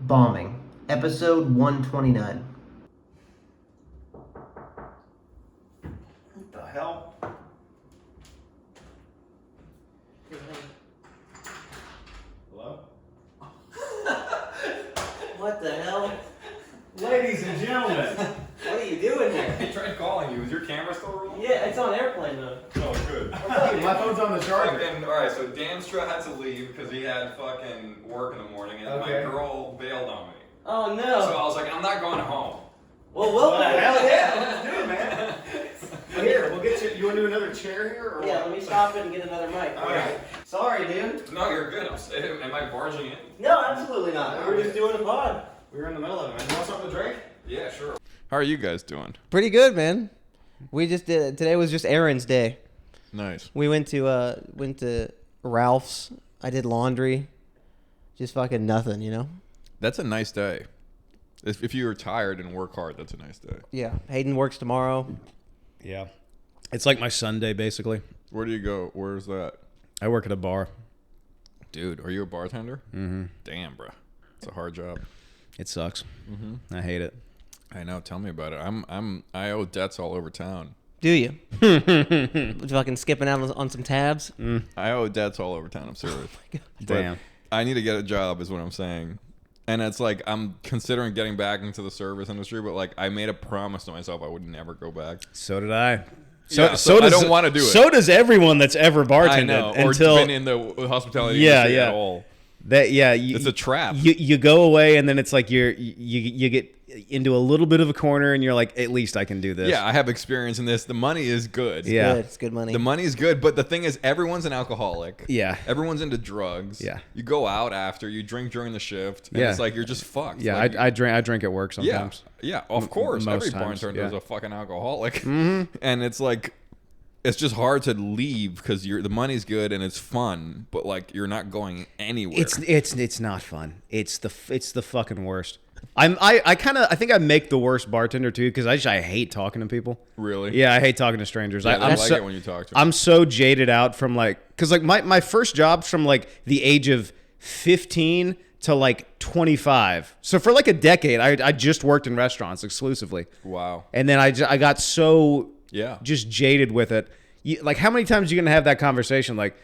Bombing, episode 129. What the hell? Hello? What the hell? Ladies and gentlemen. What are you doing here? I tried calling you. Is your camera still rolling? Yeah, it's on airplane mode. Oh, good. My phone's on the charger. Fucking, alright, so Danstra had to leave because he had fucking work in the morning, and Okay. my girl bailed on me. Oh no. So I was like, I'm not going home. Well, welcome. Hell yeah, let's do it, man. Here, we'll get you. You want to do another chair here? Or Yeah, what? let me stop it and get another mic. Alright. Sorry, dude. No, you're good. Am I barging in? No, absolutely not. We're just doing a pod. We were in the middle of it, man. You want something to drink? Yeah, sure. How are you guys doing? Pretty good, man. We just did. Today was just Aaron's day. Nice. We went to Ralph's. I did laundry. Just fucking nothing, you know. That's a nice day. If you were tired and work hard, that's a nice day. Yeah. Hayden works tomorrow. Yeah. It's like my Sunday, basically. Where do you go? Where's that? I work at a bar. Dude, are you a bartender? Mm-hmm. Damn, bro. It's a hard job. It sucks. Mm-hmm. I hate it. I know. Tell me about it. I owe debts all over town. Do you? Fucking skipping out on some tabs. I owe debts all over town. I'm serious. But Damn. I need to get a job, is what I'm saying. And it's like I'm considering getting back into the service industry, but like I made a promise to myself I would never go back. So did I. So I don't want to do it. So does everyone that's ever bartended. I know, or until been in the hospitality Yeah, industry yeah. at all. that. Yeah, It's a trap. You go away and then it's like you get into a little bit of a corner and you're like, at least I can do this. Yeah, I have experience in this. The money is good. Yeah. Good. It's good money. The money is good, but the thing is, everyone's an alcoholic. Yeah. Everyone's into drugs. Yeah. You go out after, you drink during the shift, and Yeah. it's like you're just fucked. Yeah, Like, I drink at work yeah, sometimes. yeah, of course. most Every times, bartender is yeah. a fucking alcoholic, Mm-hmm. and it's like it's just hard to leave because the money's good and it's fun, but like you're not going anywhere. It's not fun. It's the fucking worst. I think I make the worst bartender too because I hate talking to people. Really? Yeah, I hate talking to strangers. Yeah, I'm I like so, it when you talk to them. I'm so jaded out from like because like my first job's from like the age of 15 to like 25. So for like a decade, I just worked in restaurants exclusively. Wow. And then I got so Yeah. just jaded with it. Like how many times are you gonna have that conversation? Like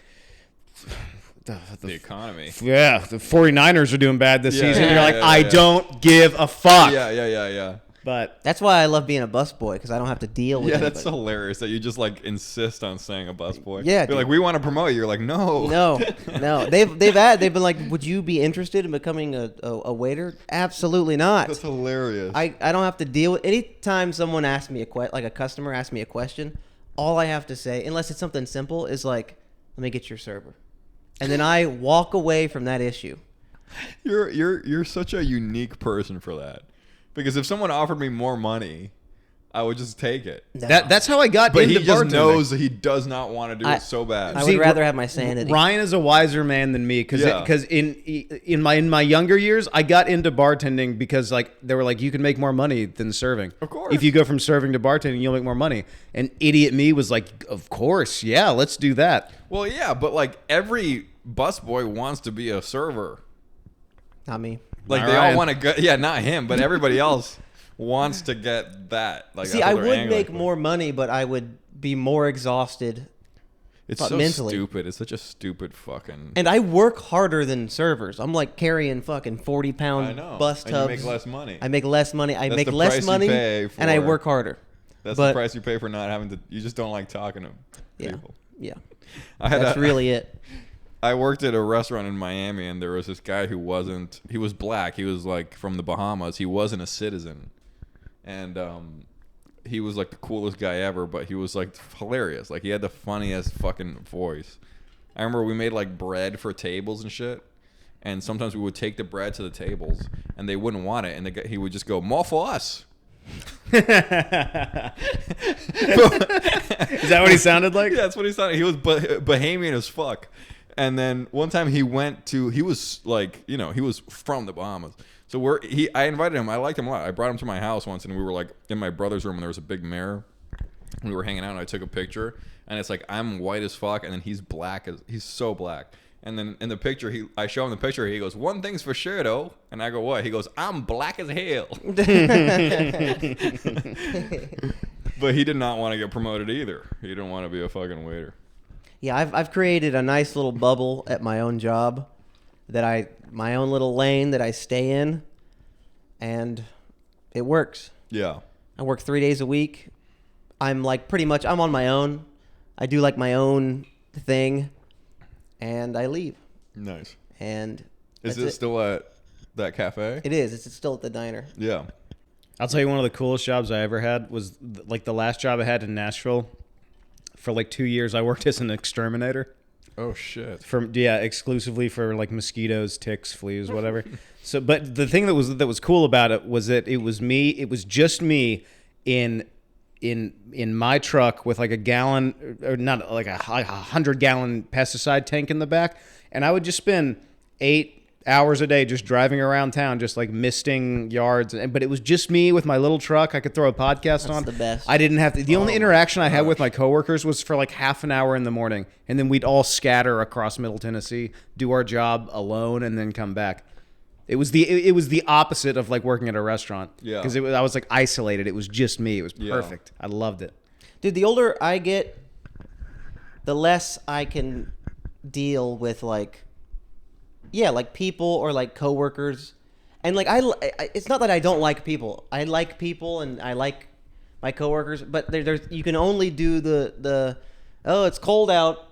The economy. yeah, the 49ers are doing bad this Yeah, season. yeah, You're like, yeah, I yeah. don't give a fuck. Yeah. But That's why I love being a busboy because I don't have to deal with Yeah, anybody. that's hilarious that you just like insist on saying a busboy. Yeah, You're dude. like, we want to promote you. You're like, no. No. They've been like, would you be interested in becoming a waiter? Absolutely not. That's hilarious. I don't have to deal with anytime someone asks me like a customer asks me a question. All I have to say, unless it's something simple, is like, let me get your server, and then I walk away from that issue. You're such a unique person for that. Because if someone offered me more money, I would just take it. No. that's how I got But into he just bartending. knows that he does not want to do it so bad. I See, would rather have my sanity. Ryan is a wiser man than me because Yeah. in my younger years I got into bartending because like they were like you can make more money than serving. Of course. If you go from serving to bartending, you'll make more money. And idiot me was like, of course, yeah, let's do that. Well, yeah, but like every busboy wants to be a server. Not me. Like Not they all Ryan. want to go. Yeah, not him, but everybody else wants to get that. Like, See, that's I what they're would angling make for. more money, but I would be more exhausted. It's but so mentally. stupid. It's such a stupid fucking. And I work harder than servers. I'm like carrying fucking 40-pound I know. bus And tubs. you make less money. I make less money. I That's make the less price you money, pay and I for- work harder. That's but- the price you pay for not having to. You just don't like talking to Yeah, people. yeah. I had That's really it. I worked at a restaurant in Miami, and there was this guy who wasn't. He was black. He was like from the Bahamas. He wasn't a citizen, and he was like the coolest guy ever. But he was like hilarious. Like he had the funniest fucking voice. I remember we made like bread for tables and shit. And sometimes we would take the bread to the tables, and they wouldn't want it, and he would just go, "More for us." Is that what he sounded like? Yeah, that's what he sounded. He was Bahamian as fuck. And then one time he was like, he was from the Bahamas. So I invited him. I liked him a lot. I brought him to my house once, and we were like in my brother's room, and there was a big mirror. We were hanging out, and I took a picture, and it's like I'm white as fuck, and then he's so black, And then in the picture, I show him the picture. He goes, "One thing's for sure, though." And I go, "What?" He goes, "I'm black as hell." But he did not want to get promoted either. He didn't want to be a fucking waiter. Yeah, I've created a nice little bubble at my own job, my own little lane that I stay in, and it works. Yeah. I work 3 days a week. I'm like I'm on my own. I do like my own thing, and I leave. Nice. And Is it still at that cafe? It is. It's still at the diner. Yeah. I'll tell you, one of the coolest jobs I ever had was like the last job I had in Nashville. For like 2 years, I worked as an exterminator. Oh shit. Exclusively for like mosquitoes, ticks, fleas, whatever. But the thing that was cool about it was that it was me. It was just me in my truck with like a gallon, or not like a 100-gallon pesticide tank in the back, and I would just spend 8 hours a day just driving around town, just like misting yards. But it was just me with my little truck. I could throw a podcast on. That's the best. I didn't have to. The only interaction I had with my coworkers was for like half an hour in the morning, and then we'd all scatter across Middle Tennessee, do our job alone, and then come back. It was the opposite of like working at a restaurant. Yeah. Because I was like isolated. It was just me. It was perfect. I loved it. Dude, the older I get, the less I can deal with like people or like coworkers, and like I it's not that I don't like people. I like people and I like my coworkers, but there's you can only do the oh, it's cold out.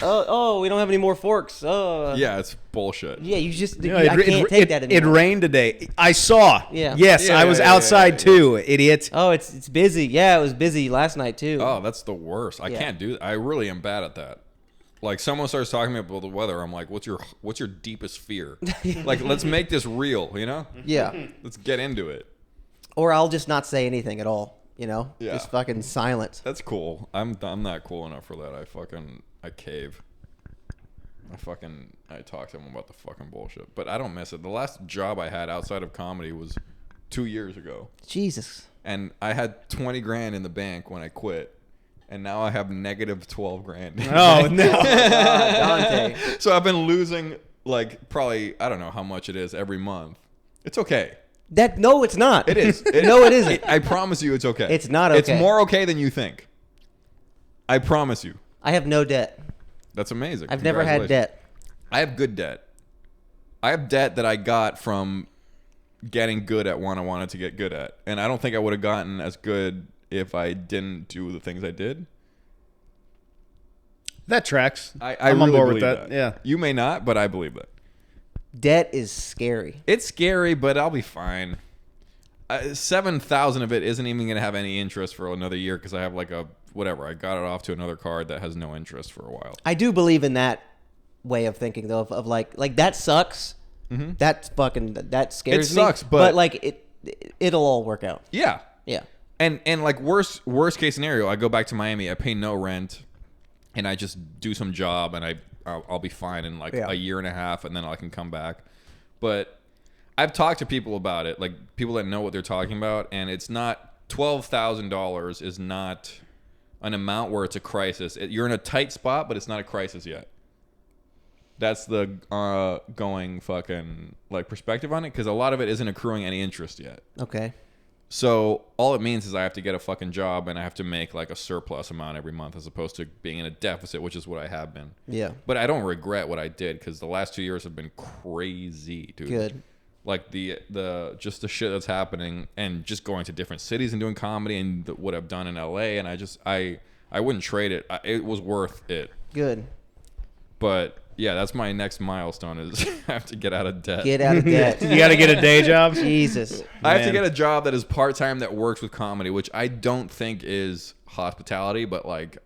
Oh, we don't have any more forks. Oh, Yeah, it's bullshit. yeah. You just You know, I can't take that anymore. It rained today. I saw. Yeah. Yes, Yeah, I was yeah, outside too, idiot. Oh, it's busy. Yeah, it was busy last night too. Oh, that's the worst. I Yeah. can't do that. I really am bad at that. Like someone starts talking to me about the weather, I'm like, what's your deepest fear? Like, let's make this real, you know? Yeah. Let's get into it. Or I'll just not say anything at all. You know, Yeah. just fucking silent. That's cool. I'm not cool enough for that. I cave. I talk to him about the fucking bullshit. But I don't miss it. The last job I had outside of comedy was 2 years ago. Jesus. And I had 20 grand in the bank when I quit. And now I have negative 12 grand. Oh no. Dante. So I've been losing like probably, I don't know how much it is every month. It's okay. No, it's not. It is. No, it isn't. I promise you it's okay. It's not okay. It's more okay than you think. I promise you. I have no debt. That's amazing. I've never had debt. I have good debt. I have debt that I got from getting good at what I wanted to get good at. And I don't think I would have gotten as good if I didn't do the things I did. That tracks. I'm on really board with believe that. Yeah. You may not, but I believe that. Debt is scary. It's scary, but I'll be fine. 7,000 of it isn't even going to have any interest for another year because I have like whatever. I got it off to another card that has no interest for a while. I do believe in that way of thinking though, of like that sucks. Mm-hmm. That scares me. It sucks, but like it'll all work out. Yeah. Yeah. And like worst case scenario, I go back to Miami, I pay no rent, and I just do some job, and I'll be fine in like a year and a half, and then I can come back. But I've talked to people about it, like people that know what they're talking about, and it's not $12,000 is not an amount where it's a crisis. You're in a tight spot, but it's not a crisis yet. That's the going fucking like perspective on it, because a lot of it isn't accruing any interest yet. Okay. So all it means is I have to get a fucking job and I have to make like a surplus amount every month as opposed to being in a deficit, which is what I have been. Yeah. But I don't regret what I did because the last 2 years have been crazy, dude. Good. Like the just the shit that's happening and just going to different cities and doing comedy and what I've done in LA, and I wouldn't trade it. It was worth it. Good. But yeah, that's my next milestone is I have to get out of debt. Get out of debt. You got to get a day job. Jesus. I have to Man. get a job that is part-time that works with comedy, which I don't think is hospitality, but like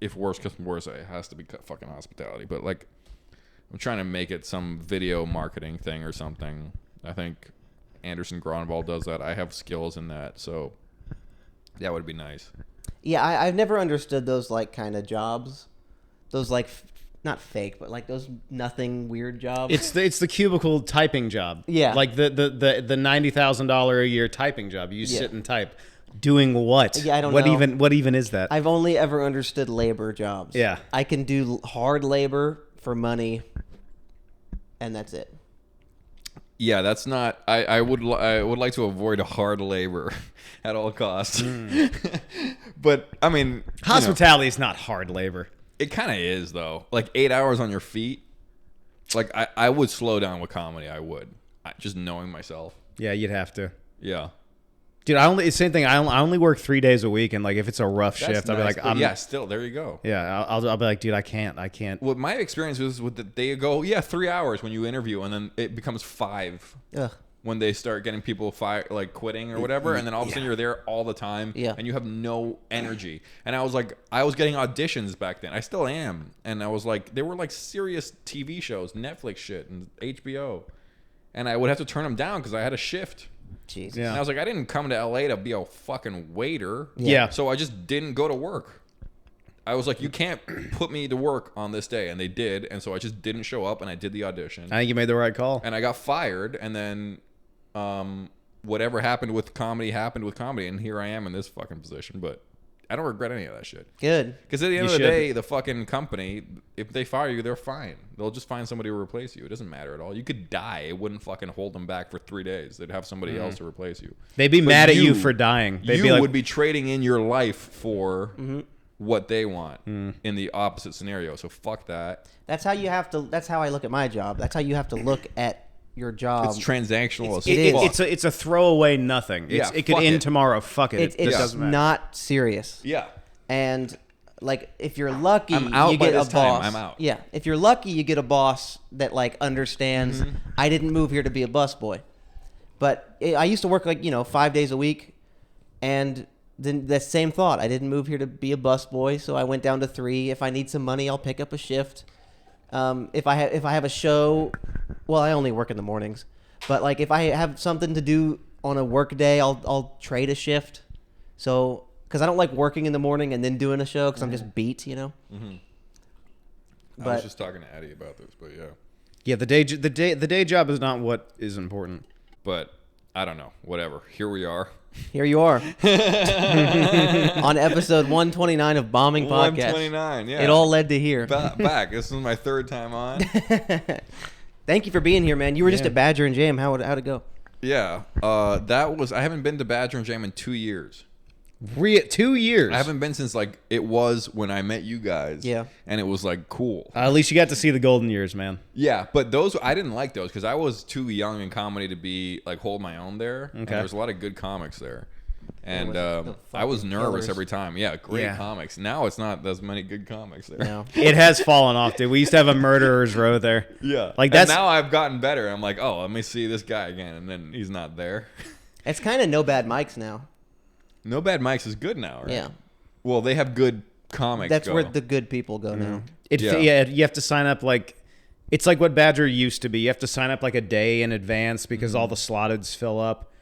if worse comes to worse, it has to be fucking hospitality. But like I'm trying to make it some video marketing thing or something. I think Anderson Gronwald does that. I have skills in that, so that would be nice. Yeah, I've never understood those like kind of jobs. Those like not fake, but like those nothing weird jobs. It's the cubicle typing job. Yeah. Like the $90,000 a year typing job. You sit Yeah. and type. Doing what? Yeah, I don't what know. What even is that? I've only ever understood labor jobs. Yeah. I can do hard labor for money, and that's it. Yeah, that's not. I would like to avoid hard labor at all costs. But I mean, Hospitality is not hard labor. it kind of is though. Like 8 hours on your feet. Like I would slow down with comedy. I would. Just knowing myself. Yeah, you'd have to. Yeah. Dude, same thing. I only work 3 days a week, and like if it's a rough shift, I'll be like, yeah, still there you go. Yeah, I'll be like, dude, I can't. What my experience was with they go, 3 hours when you interview, and then it becomes 5 Ugh. when they start getting people like quitting or whatever, and then all of a sudden you're there all the time, Yeah. and you have no energy. And I was like, I was getting auditions back then. I still am, and I was like, they were like serious TV shows, Netflix shit, and HBO, and I would have to turn them down because I had a shift. Jesus. Yeah. And I was like, I didn't come to LA to be a fucking waiter. Yeah. So I just didn't go to work. I was like, you can't put me to work on this day. And they did. And so I just didn't show up, and I did the audition. I think you made the right call. And I got fired. And then whatever happened with comedy. And here I am in this fucking position. But I don't regret any of that shit. Good. Because at the end You of the should. day, the fucking company, if they fire you, they're fine. They'll just find somebody to replace you. It doesn't matter at all. You could die. It wouldn't fucking hold them back for 3 days. They'd have somebody else to replace you. They'd be But mad at you for dying. They'd You be like, would be trading in your life for what they want in the opposite scenario. So fuck that. That's how you have to. That's how I look at my job. That's how you have to look at your job. It's transactional as it is. fuck. it's a throwaway nothing. Yeah, It could fuck end it. tomorrow. Fuck it. It's doesn't matter. not serious. Yeah. And like, if you're lucky, I'm out you by get a this time. boss. I'm out. Yeah, if you're lucky, you get a boss that like understands. I didn't move here to be a busboy, but I used to work 5 days a week, and then the same thought. I didn't move here to be a busboy, so I went down to 3. If I need some money, I'll pick up a shift. If I have a show, well, I only work in the mornings, but like if I have something to do on a work day, I'll trade a shift. So. Because I don't like working in the morning and then doing a show because I'm just beat, I But was just talking to Addie about this, but yeah. Yeah, the day job is not what is important. But I don't know. Whatever. Here we are. here you are on episode 129 of Bombing Podcast. 129, yeah. It all led to here. Back. This is my 3rd time on. Thank you for being here, man. You were just at Badger and Jam. How'd it go? Yeah. I haven't been to Badger and Jam in 2 years. 2 years. I haven't been since like it was when I met you guys. Yeah. And it was like cool. At least you got to see the golden years, man. Yeah, but those I didn't like those because I was too young in comedy to be like hold my own there. And there's a lot of good comics there, and the I was fucking nervous killers. every time. Yeah, great Yeah. comics. Now it's not as many good comics there. No. It has fallen off, dude. We used to have a murderer's row there. Yeah, Like, and that's- now I've gotten better. I'm like, oh, let me see this guy again, and then he's not there. It's kind of no bad mics now. No Bad Mics is good now, right? Yeah. Well, they have good comics. That's go. where the good people go now. Yeah, you have to sign up like it's like what Badger used to be. You have to sign up like a day in advance because all the slotteds fill up.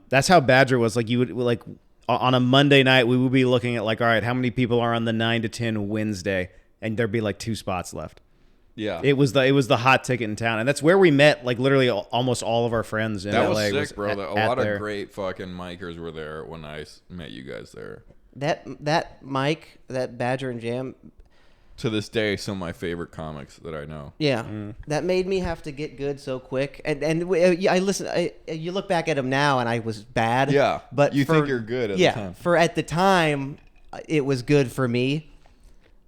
That's how Badger was. Like you would like on a Monday night, we would be looking at like, all right, how many people are on the 9 to 10 Wednesday, and there'd be like 2 spots left. Yeah, It was the hot ticket in town, and that's where we met like literally almost all of our friends in that LA. was sick, bro. at A lot there. of great fucking micers were there when I met you guys there. That mic, that Badger and Jam, To this day, some of my favorite comics that I know. yeah, that made me have to get good so quick. And I listen. You look back at them now, and I was bad. Yeah, but you think you're good at the time. for at the time, it was good for me.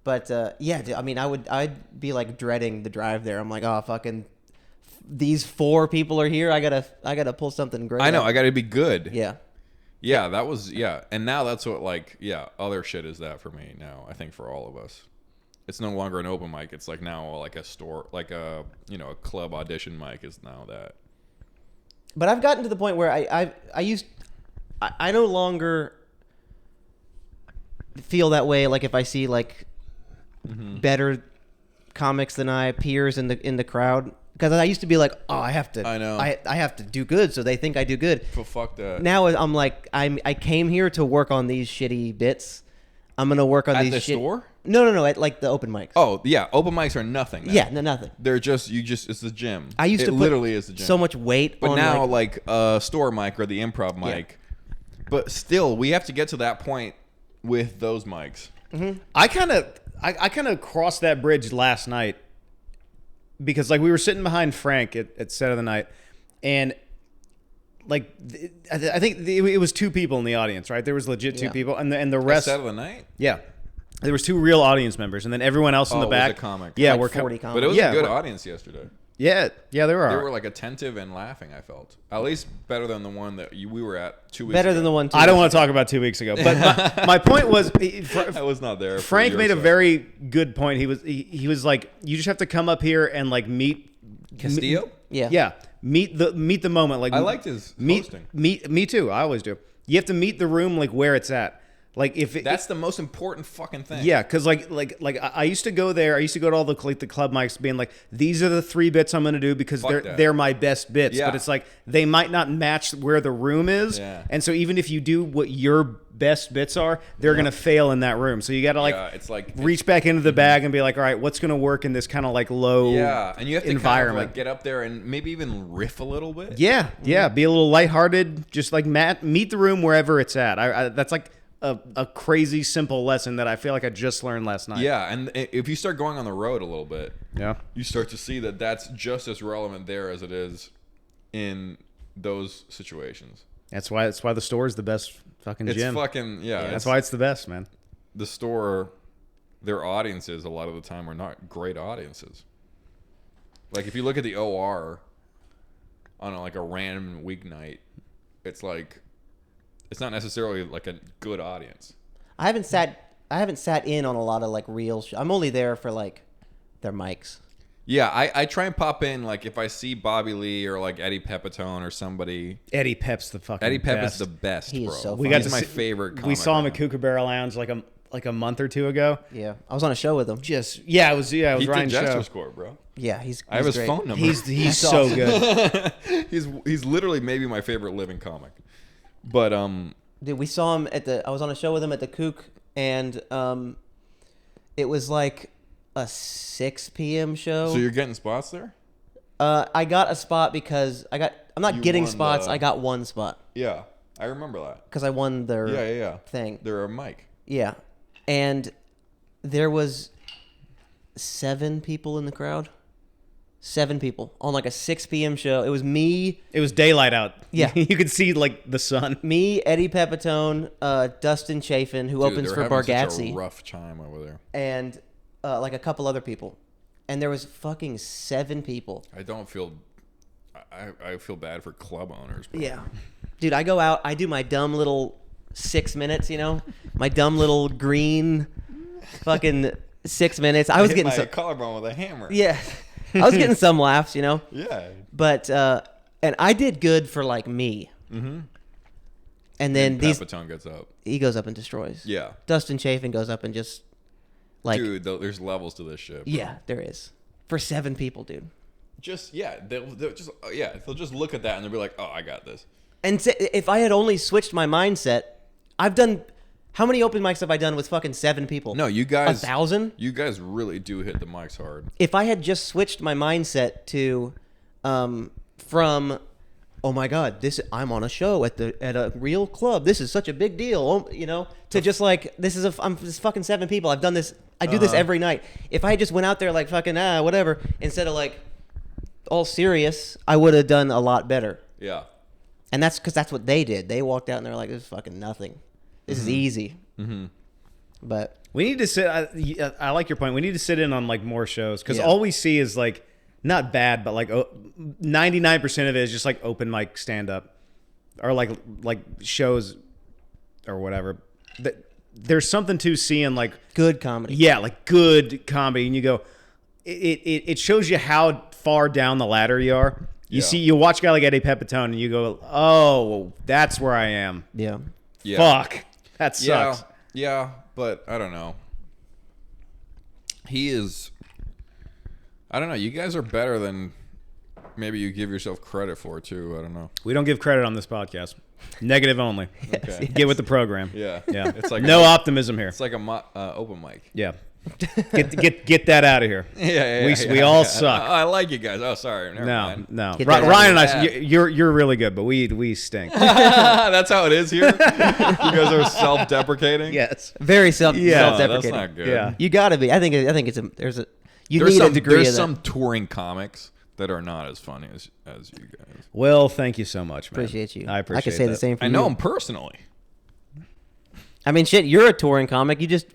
But yeah, I mean, I'd be like dreading the drive there. I'm like, oh fucking, these 4 people are here. I gotta pull something great. I know. up. I got to be good. Yeah. Yeah, that was and now that's what other shit is that for me now. I think for all of us, it's no longer an open mic. It's like now like a store, like a a club audition mic is now that. But I've gotten to the point where I no longer feel that way. Like if I see like better comics than I, peers in the crowd, because I used to be like, oh, I have to. I know. I have to do good, so they think I do good. But fuck that. Now I'm like, I came here to work on these shitty bits. I'm gonna work on At these the shit. store? No, at like the open mics. Oh yeah, open mics are nothing. Now. Yeah, no, nothing. They're just it's the gym. I used it to put literally is the gym. so much weight But on now like, like store mic or the improv mic. But still, we have to get to that point with those mics. I kind of crossed that bridge last night because like we were sitting behind Frank at set of the night, and like I think it was 2 people in the audience, right? There was legit 2 people, and the rest. Set of the night. Yeah. There was 2 real audience members, and then everyone else in the back. It was a comic. Yeah, Like we're 40 But it was a good audience yesterday. Yeah, there were. They were like attentive and laughing. I felt at least better than the one that we were at 2 weeks. Better ago. than the one. I don't want to talk about 2 weeks ago, but my point was, I was not there. Frank made a very good point. He was like, you just have to come up here and like meet Castillo. Yeah. Meet the moment. Like I liked his hosting. Me too. I always do. You have to meet the room like where it's at. Like That's the most important fucking thing. Yeah, because like I used to go there. I used to go to all the club mics, being like, these are the 3 bits I'm gonna do because they're my best bits. Yeah. But it's like they might not match where the room is, and so even if you do what your best bits are, they're gonna fail in that room. So you gotta reach back into the bag and be like, all right, what's gonna work in this kind of like low and you have to environment. kind of like get up there and maybe even riff a little bit. Yeah, be a little lighthearted. Just like meet the room wherever it's at. I that's like a crazy simple lesson that I feel like I just learned last night. Yeah, and if you start going on the road a little bit, yeah, you start to see that that's just as relevant there as it is in those situations. That's why the store is the best fucking It's gym. fucking That's why it's the best, man. The store, their audiences a lot of the time are not great audiences. Like if you look at the OR on a random weeknight, it's like it's not necessarily like a good audience. I haven't sat in on a lot of like real. I'm only there for like their mics. Yeah, I try and pop in like if I see Bobby Lee or like Eddie Pepitone or somebody. Eddie Pep's the fucking Eddie Pep best. is the best, He is bro. so We funny. got He's to my see- favorite comic We saw him right at now. Kookaburra Lounge like a month or 2 ago. Yeah, I was on a show with him. It was He Ryan's did show. Jesters Court, bro. Yeah, he's I have his great. phone number. He's so good. he's literally maybe my favorite living comic. But Dude, we saw him I was on a show with him at the Kook, and it was like a 6 p.m. show. so you're getting spots there? I got a spot because I'm not You getting won spots. the- I got one spot Yeah, I remember that. because I won their Yeah. thing. They're a mic. Yeah, and there was 7 people in the crowd. 7 people on like a 6 p.m. show. It was me, It was daylight out. Yeah. You could see like the sun. Eddie Pepitone, Dustin Chafin, who opens for They're having such a Bargatze, rough time over there. and like a couple other people. And there was fucking 7 people. I don't feel. I feel bad for club owners. Bro. Yeah. Dude, I go out, I do my dumb little 6 minutes, my dumb little green fucking 6 minutes. I was Hit getting my some. collarbone with a hammer. Yeah. I was getting some laughs, Yeah. But, and I did good for like me. Mm-hmm. And then And these, Pepitone gets up. he goes up and destroys. Yeah. Dustin Chafin goes up and just like, Dude, there's levels to this shit. Bro. yeah, there is. For 7 people, dude. Just they'll just look at that and they'll be like, oh, I got this. And if I had only switched my mindset, I've done. How many open mics have I done with fucking 7 people? No, you guys. 1,000? You guys really do hit the mics hard. If I had just switched my mindset to, from, oh my god, I'm on a show at a real club. This is such a big deal, to just like I'm just fucking 7 people. I've done this. I do this every night. If I just went out there like fucking whatever, instead of like all serious, I would have done a lot better. Yeah. And that's because that's what they did. They walked out and they're like, this is fucking nothing. This is easy. Mm-hmm. But We need to sit. I like your point. We need to sit in on like more shows because Yeah. all we see is like not bad, but like 99% of it is just like open mic stand up or like shows or whatever. There's something to seeing like good comedy. yeah, like good comedy, and you go. It shows you how far down the ladder you are. You watch a guy like Eddie Pepitone, and you go, oh, that's where I am. Yeah. Yeah. Fuck, that sucks. Yeah, but I don't know. He is. I don't know. You guys are better than maybe you give yourself credit for too. I don't know. We don't give credit on this podcast. Negative only. Okay. Get with the program. Yeah. Yeah. It's like no optimism here. It's like a open mic. Yeah. Get that out of here. We all suck. I like you guys. Oh, sorry. Never mind. No. Get that Ryan and out I, of you're really good, but we stink. That's how it is here. You guys are self-deprecating. Yes. Very No, self-deprecating. that's not good. Yeah. You gotta be. I think You there's need some, a degree There's of that. some touring comics that are not as funny as you guys. Well, thank you so much, man. Appreciate you. I appreciate I can say that. the same for I you. know him personally. I mean, shit, you're a touring comic. You just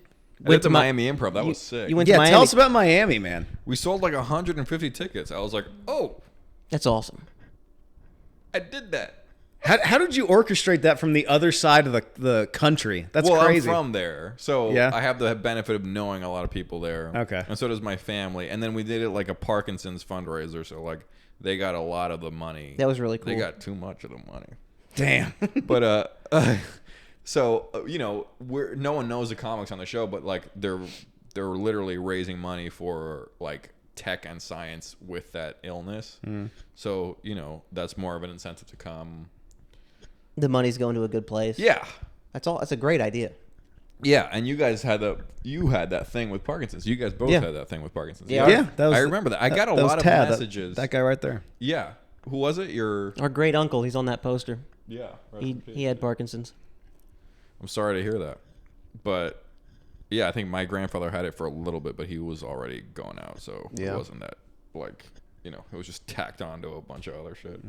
I went to Miami Improv. That was sick. You went to Yeah, Miami. tell us about Miami, man. We sold like 150 tickets. I was like, oh, That's awesome. I did that. How did you orchestrate that from the other side of the country? That's well, crazy. I'm from there, so Yeah? I have the benefit of knowing a lot of people there. Okay. And so does my family. And then we did it like a Parkinson's fundraiser, so like they got a lot of the money. That was really cool. They got too much of the money. Damn. But so you know, no one knows the comics on the show, but like they're literally raising money for like tech and science with that illness. So you know that's more of an incentive to come. The money's going to a good place. Yeah. That's all. That's a great idea. Yeah, and you guys had that thing with Parkinson's. You guys both Yeah. had that thing with Parkinson's. Yeah. Yeah, that was I remember that. I got a that was lot of Tad, messages. That guy right there. Yeah. Who was it? Your Our great uncle. He's on that poster. yeah. He had Parkinson's. I'm sorry to hear that, but yeah, I think my grandfather had it for a little bit, but he was already going out, so Yeah. it wasn't that like it was just tacked on to a bunch of other shit.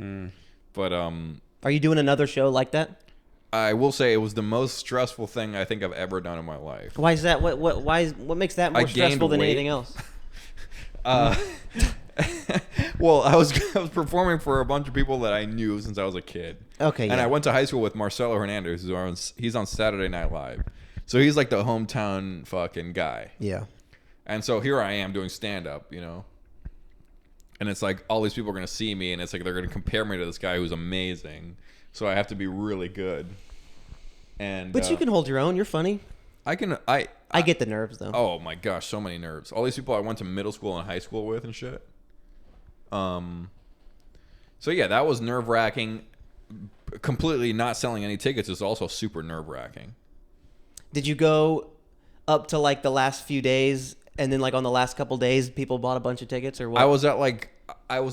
But Are you doing another show like that? I will say it was the most stressful thing I think I've ever done in my life. Why is that? What makes that more I gained stressful than weight. anything else? Well, I was performing for a bunch of people that I knew since I was a kid. Okay, And yeah. I went to high school with Marcelo Hernandez, he's on Saturday Night Live. So he's like the hometown fucking guy. Yeah. And so here I am doing stand up, And it's like all these people are going to see me and it's like they're going to compare me to this guy who's amazing. So I have to be really good. And But you can hold your own. You're funny. I get the nerves though. Oh my gosh, so many nerves. All these people I went to middle school and high school with and shit. So yeah, that was nerve-wracking. Completely not selling any tickets is also super nerve-wracking. Did you go up to like the last few days, and then like on the last couple days, people bought a bunch of tickets, or what? I was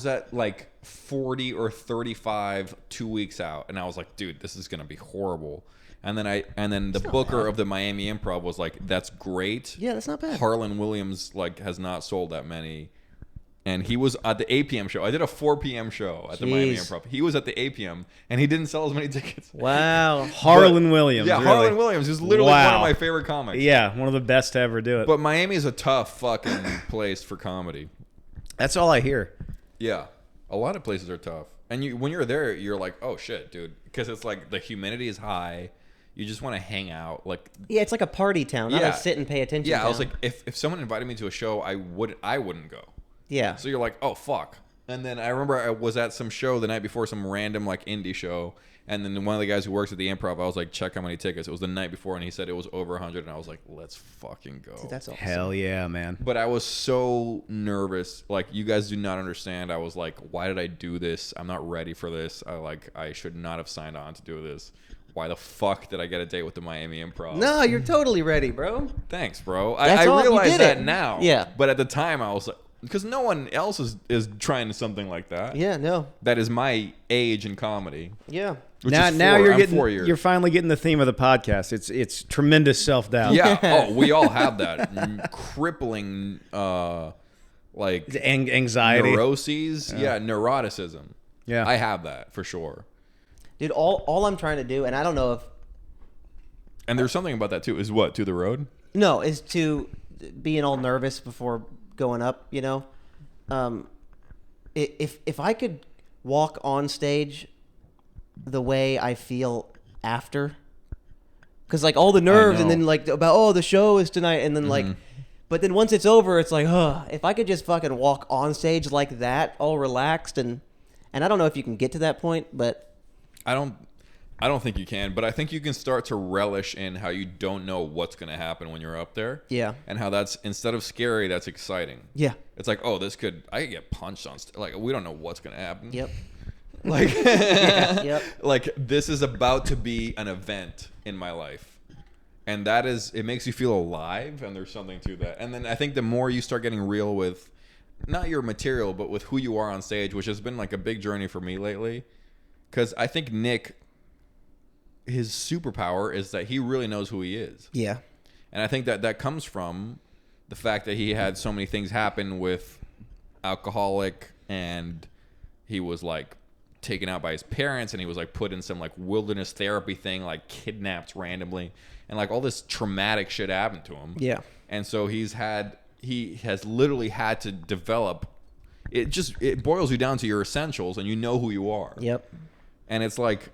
at like 40 or 35 2 weeks out, and I was like, dude, this is gonna be horrible. And then the booker of the Miami Improv was like, that's great. Yeah, that's not bad. Harlan Williams has not sold that many. And he was at the 8 p.m. show. I did a 4 p.m. show at the Miami Jeez. Improv. He was at the 8 p.m. and he didn't sell as many tickets. Wow. Harlan Williams. Yeah, really. Harlan Williams is literally one Wow. of my favorite comics. Yeah, one of the best to ever do it. But Miami is a tough fucking place for comedy. That's all I hear. Yeah. A lot of places are tough. And when you're there, you're like, oh shit, dude. Because it's like the humidity is high. You just want to hang out. Like, Yeah, it's like a party town, not Yeah. a sit and pay attention. yeah, I was town. like, if someone invited me to a show, I wouldn't go. Yeah. So you're like, oh fuck. And then I remember I was at some show the night before, some random like indie show, and then one of the guys who works at the Improv, I was like, check how many tickets. It was the night before, and he said it was over 100, and I was like, let's fucking go. Dude, that's awesome. Hell yeah, man. But I was so nervous. Like, you guys do not understand. I was like, why did I do this? I'm not ready for this. I should not have signed on to do this. Why the fuck did I get a date with the Miami Improv? No, you're totally ready, bro. Thanks, bro. That's I all- you realize did that it. now. Yeah. But at the time, I was like, because no one else is trying something like that. Yeah, no. That is my age in comedy. Yeah. Which Now, is now I'm you're 4 years. you're finally getting the theme of the podcast. It's tremendous self doubt. Yeah. Oh, we all have that crippling, like Anxiety. neuroses. Yeah, neuroticism. Yeah. I have that for sure. Dude, all I'm trying to do, and I don't know if And there's something about that too. Is what to the road? no, is to being all nervous before going up, if I could walk on stage the way I feel after, because like all the nerves and know. then like about the show is tonight, and then like, but then once it's over, it's like, if I could just fucking walk on stage like that, all relaxed, and I don't know if you can get to that point, but I don't think you can, but I think you can start to relish in how you don't know what's going to happen when you're up there. Yeah. And how that's, instead of scary, that's exciting. yeah, It's like, oh, I could get punched on stage. Like, we don't know what's going to happen. yep, Like, yep. like this is about to be an event in my life. And that is, it makes you feel alive, and there's something to that. And then I think the more you start getting real with, not your material, but with who you are on stage, which has been like a big journey for me lately. Because I think Nick, his superpower is that he really knows who he is. Yeah. And I think that comes from the fact that he had so many things happen with alcoholic, and he was like taken out by his parents, and he was like put in some like wilderness therapy thing, like kidnapped randomly, and like all this traumatic shit happened to him. Yeah. And so he has literally had to develop. It boils you down to your essentials, and you know who you are. Yep. And it's like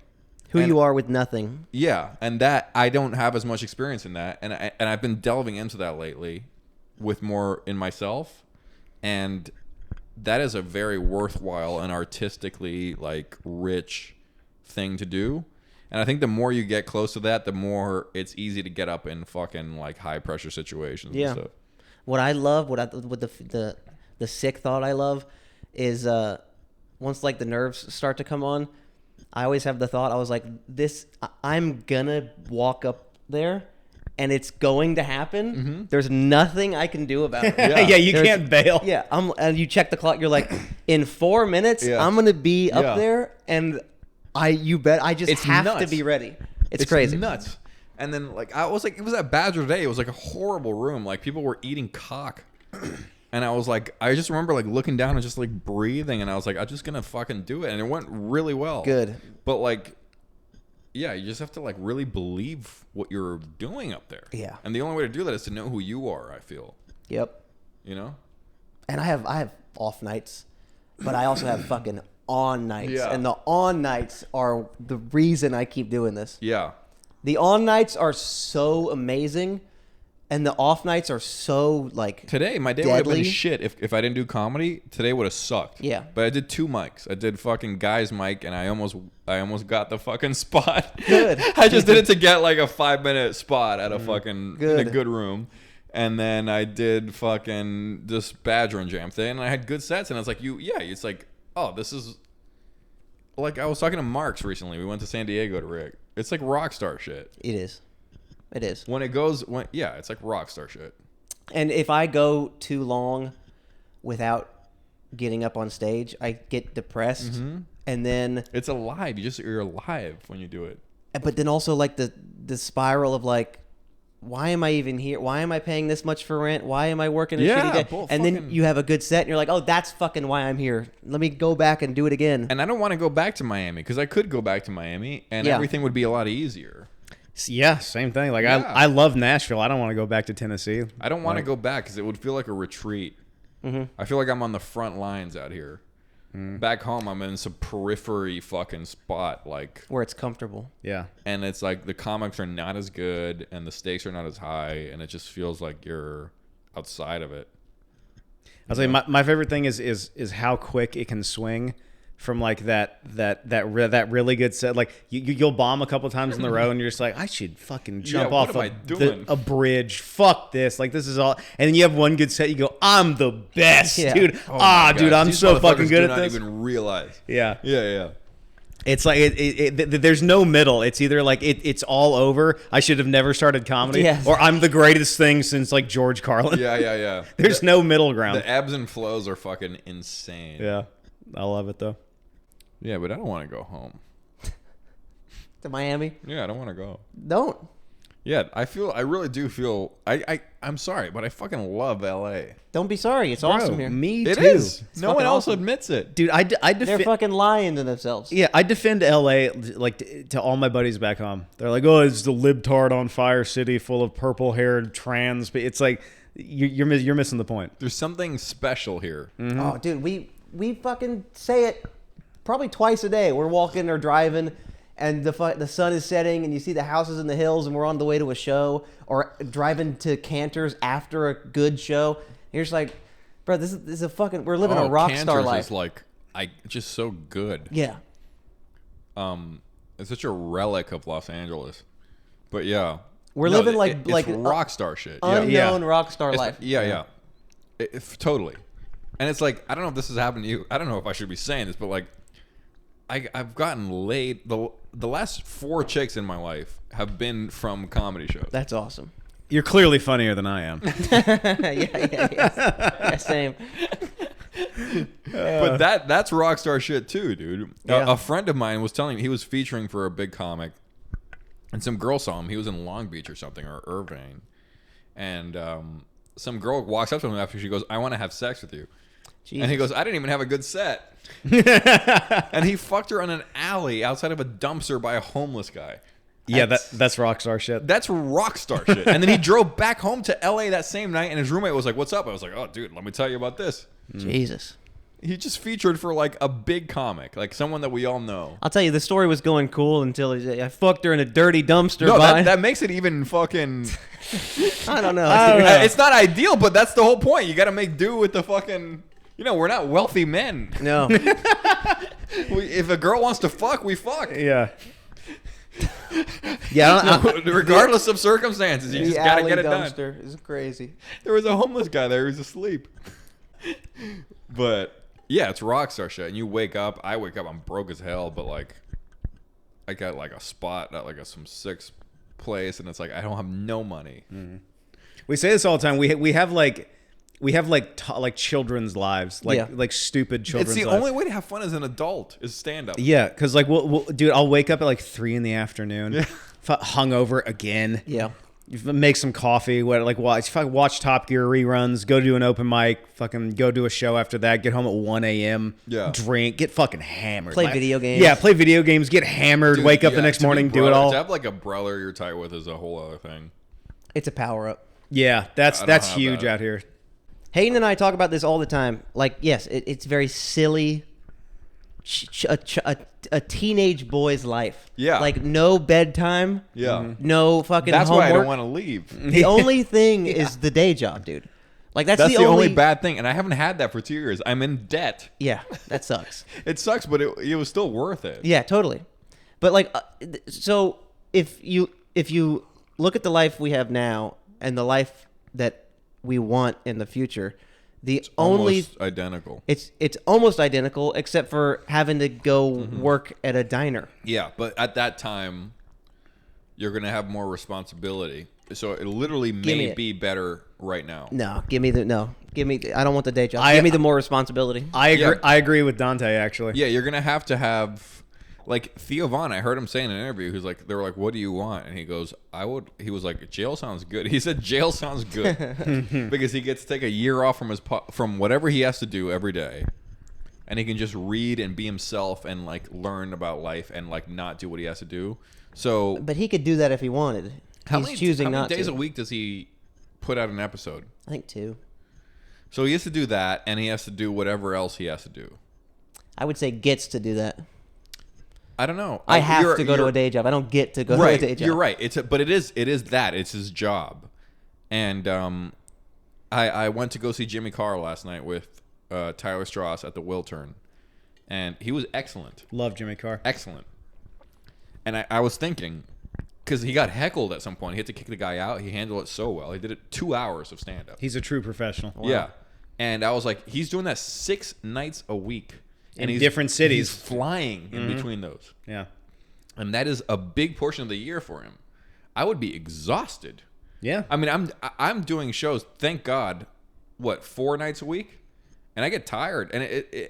Who you are with nothing. Yeah, and that I don't have as much experience in that, and I've been delving into that lately, with more in myself, and that is a very worthwhile and artistically like rich thing to do. And I think the more you get close to that, the more it's easy to get up in fucking like high pressure situations. Yeah. And stuff. What I love, what the sick thought I love, is once like the nerves start to come on, I always have the thought, I was like, I'm gonna walk up there, and it's going to happen. Mm-hmm. There's nothing I can do about it. Yeah, you can't bail. Yeah, and you check the clock. You're like, in 4 minutes, Yeah. I'm gonna be Yeah. up there, and you bet I just It's have to nuts. be ready. It's crazy. Nuts. And then like I was like, it was at Badger Day. It was like a horrible room. Like people were eating cock. And I was like, I just remember like looking down and just like breathing, and I was like, I'm just gonna fucking do it, and it went really well. Good. But like, yeah, you just have to like really believe what you're doing up there. Yeah. And the only way to do that is to know who you are. I feel. Yep. You know. And I have off nights, but I also have fucking on nights, Yeah. and the on nights are the reason I keep doing this. Yeah. The on nights are so amazing, and the off nights are so like Today, my day would have deadly. been shit if I didn't do comedy. Today would have sucked. Yeah. But I did 2 mics. I did fucking Guy's mic, and I almost got the fucking spot. Good. I just did it to get like a 5-minute spot at a fucking in a Good. good room. And then I did fucking this Badger and Jam thing, and I had good sets, and I was like, it's like, oh, this is like I was talking to Marks recently. We went to San Diego to rig. It's like rock star shit. It is. It's like rock star shit. And if I go too long without getting up on stage, I get depressed, Mm-hmm. and then It's alive. You're alive when you do it. but then also like the spiral of like, why am I even here? Why am I paying this much for rent? Why am I working a Yeah, shitty day? bull And then fucking- you have a good set, and you're like, oh, that's fucking why I'm here. Let me go back and do it again. And I don't want to go back to Miami because I could go back to Miami and Yeah. everything would be a lot easier. Yeah, same thing. Like Yeah. I love Nashville. I don't want to go back to Tennessee. I don't want to go back because it would feel like a retreat. Mm-hmm. I feel like I'm on the front lines out here. Back home, I'm in some periphery fucking spot, like, Where it's comfortable. Yeah. and it's like the comics are not as good and the stakes are not as high, and it just feels like you're outside of it. I'll say my favorite thing is how quick it can swing from like that really good set. Like you'll bomb a couple times in the row, and you're just like, I should fucking jump what off am I doing? a bridge. Fuck this. Like this is all. And then you have one good set. You go, I'm the best, Yeah. dude. Oh my Dude, God. I'm These so fucking motherfuckers good do at not this. even realize. Yeah. Yeah. It's like there's no middle. It's either like it's all over. I should have never started comedy, Yes. or I'm the greatest thing since like George Carlin. Yeah. There's no middle ground. The ebbs and flows are fucking insane. Yeah, I love it though. Yeah, but I don't want to go home. To Miami? Yeah, I don't want to go. Don't. Yeah, I really do feel, I'm sorry, but I fucking love LA. Don't be sorry. It's awesome here. Me It too. is. No fucking one else awesome. admits it. Dude. I They're defend. fucking lying to themselves. Yeah, I defend LA like to all my buddies back home. They're like, "Oh, it's the libtard on fire city full of purple-haired trans." But it's like you're missing the point. There's something special here. Oh, dude, we fucking say it probably twice a day. We're walking or driving, and the sun is setting, and you see the houses in the hills, and we're on the way to a show, or driving to Cantor's after a good show. You're just like, bro, this is a fucking. We're living a rock star Cantor's life. is like, just so good. Yeah. It's such a relic of Los Angeles. But yeah, We're living it's like rock star shit. unknown Yeah. rock star It's- life. Yeah. Totally. And it's like, I don't know if this has happened to you. I don't know if I should be saying this, but like, I've gotten laid. The last 4 chicks in my life have been from comedy shows. That's awesome. You're clearly funnier than I am. Yeah, same. But that's rock star shit too, dude. Yeah. A friend of mine was telling me he was featuring for a big comic, and some girl saw him. He was in Long Beach or something, or Irvine, and some girl walks up to him after she goes, "I want to have sex with you." Jesus. And he goes, "I didn't even have a good set." And he fucked her on an alley outside of a dumpster by a homeless guy. Yeah, that's rock star shit. That's rock star shit. And then he drove back home to LA that same night, and his roommate was like, "What's up?" I was like, "Oh, dude, let me tell you about this." Jesus. He just featured for like a big comic, like someone that we all know. I'll tell you, the story was going cool until I fucked her in a dirty dumpster. No, behind. that makes it even fucking. I don't know. I don't know. It's not ideal, but that's the whole point. You got to make do with the fucking. You know, we're not wealthy men. No. If a girl wants to fuck, we fuck. Yeah. Yeah. Regardless of circumstances, you The just gotta alley get it done. dumpster is crazy. There was a homeless guy there who's asleep. But yeah, it's rockstar shit. And you wake up. I wake up. I'm broke as hell. But like, I got like a spot at like some six place, and it's like I don't have no money. We say this all the time. We have like children's lives, like stupid children's It's the lives. only way to have fun as an adult is stand up. Yeah, because like dude, I'll wake up at like 3 a.m, hungover again. Yeah. Make some coffee. Watch Top Gear reruns. Go do an open mic. Fucking go do a show after that. Get home at 1 a.m. Yeah. Drink. Get fucking hammered. Play video games. Yeah, play video games. Get hammered. Dude, wake up the yeah, next to be morning. Do it brother- all. To have like a brother you're tight with is a whole other thing. It's a power up. Yeah, that's I don't have huge that. out here. Hayden and I talk about this all the time. Like, yes, it's very silly. A teenage boy's life. Yeah. Like, no bedtime. Yeah. No fucking That's homework. why I don't want to leave. The only thing is the day job, dude. Like, that's That's the the only only bad thing, and I haven't had that for 2 years. I'm in debt. Yeah, that sucks. It sucks, but it was still worth it. Yeah, totally. But like, so if you look at the life we have now and the life that we want in the future, Almost identical. it's almost identical except for having to go work at a diner. Yeah, but at that time, you're gonna have more responsibility. So it literally me may it. be better right now. Give me. I don't want the day job. Give me the more responsibility. I agree. Yeah. I agree with Dante actually. Yeah, you're gonna have like Theo Vaughn. I heard him say in an interview, he's like, they were like, "What do you want?" And he goes, He was like, "Jail sounds good." He said, "Jail sounds good," because he gets to take a year off from whatever he has to do every day, and he can just read and be himself and like learn about life and like not do what he has to do. So, But he could do that if he wanted. He's choosing how not many days to. a week does he put out an episode? I think 2. So he has to do that, and he has to do whatever else he has to do. I would say gets to do that. I don't know. I have to go to you're- a day job. I don't get to go Right, to a day job. you're right. But it is that. It's his job. And I went to go see Jimmy Carr last night with Tyler Strauss at the Wiltern, and he was excellent. Love Jimmy Carr. Excellent. And I was thinking, because he got heckled at some point. He had to kick the guy out. He handled it so well. He did it 2 hours of stand-up. He's a true professional. Yeah. And I was like, he's doing that 6 nights a week. And In he's different cities. He's flying in between those. Yeah. And that is a big portion of the year for him. I would be exhausted. Yeah. I mean, I'm doing shows, thank God, 4 nights a week? And I get tired,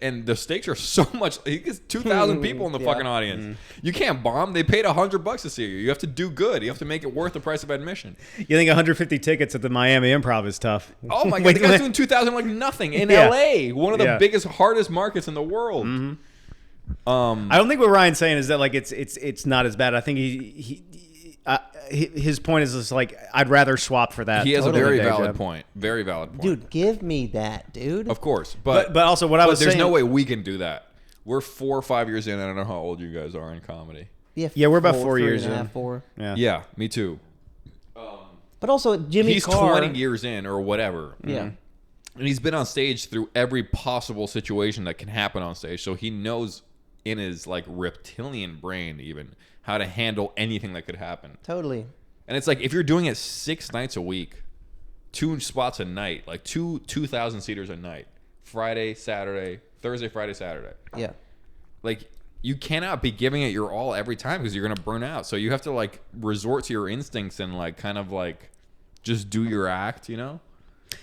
and the stakes are so much. He gets 2,000 people in the Yeah. fucking audience. You can't bomb. They paid $100 to see you. You have to do good. You have to make it worth the price of admission. You think 150 tickets at the Miami Improv is tough? Oh my god, the guy's doing 2,000 like nothing in Yeah. LA, one of the Yeah. biggest, hardest markets in the world. I don't think what Ryan's saying is that like it's not as bad. I think his point is just like I'd rather swap for that. He has totally a very day valid job. point. Very valid point. Dude, give me that, dude. Of course, But also what I was there's saying. no way we can do that. We're 4 or 5 years in. I don't know how old you guys are in comedy. Yeah, we're about 4 years 3.5, in. 4. Yeah. Yeah, me too. But also, Jimmy He's Carr. 20 years in or whatever. Yeah. And he's been on stage through every possible situation that can happen on stage. So he knows in his like reptilian brain even how to handle anything that could happen. Totally. And it's like if you're doing it 6 nights a week, 2 spots a night, like 2,000 seaters a night, Friday, Saturday, Thursday, Friday, Saturday. Yeah. Like you cannot be giving it your all every time because you're going to burn out. So you have to like resort to your instincts and like kind of like just do your act, you know?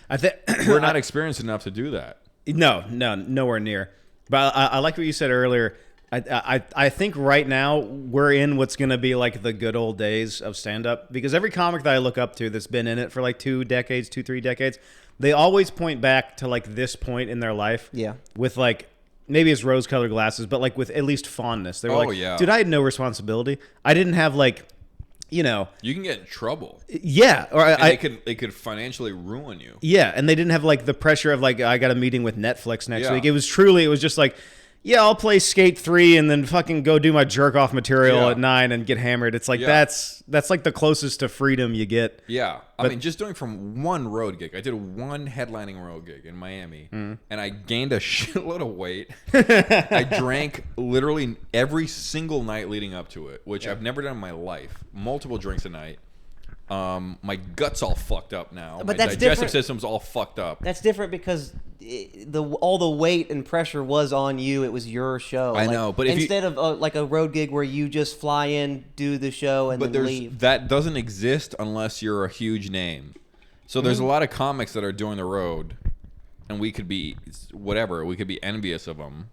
I think We're not experienced enough to do that. No, nowhere near. But I like what you said earlier. I think right now we're in what's going to be like the good old days of stand-up because every comic that I look up to that's been in it for like 2 decades, 3 decades, they always point back to like this point in their life. Yeah. With like maybe it's rose-colored glasses, but like with at least fondness. They were dude, I had no responsibility. I didn't have like, you can get in trouble. Yeah, or they could financially ruin you. Yeah, and they didn't have like the pressure of like I got a meeting with Netflix next week. It was just like, yeah, I'll play Skate 3 and then fucking go do my jerk off material at 9 and get hammered. It's like that's like the closest to freedom you get. Yeah. I mean, just doing from one road gig. I did one headlining road gig in Miami and I gained a shitload of weight. I drank literally every single night leading up to it, which I've never done in my life. Multiple drinks a night. My gut's all fucked up now. But my that's digestive different. system's all fucked up. That's different because all the weight and pressure was on you. It was your show. I know, but instead of like a road gig where you just fly in, do the show, and then leave. That doesn't exist unless you're a huge name. So there's a lot of comics that are doing the road, and we could be whatever. We could be envious of them,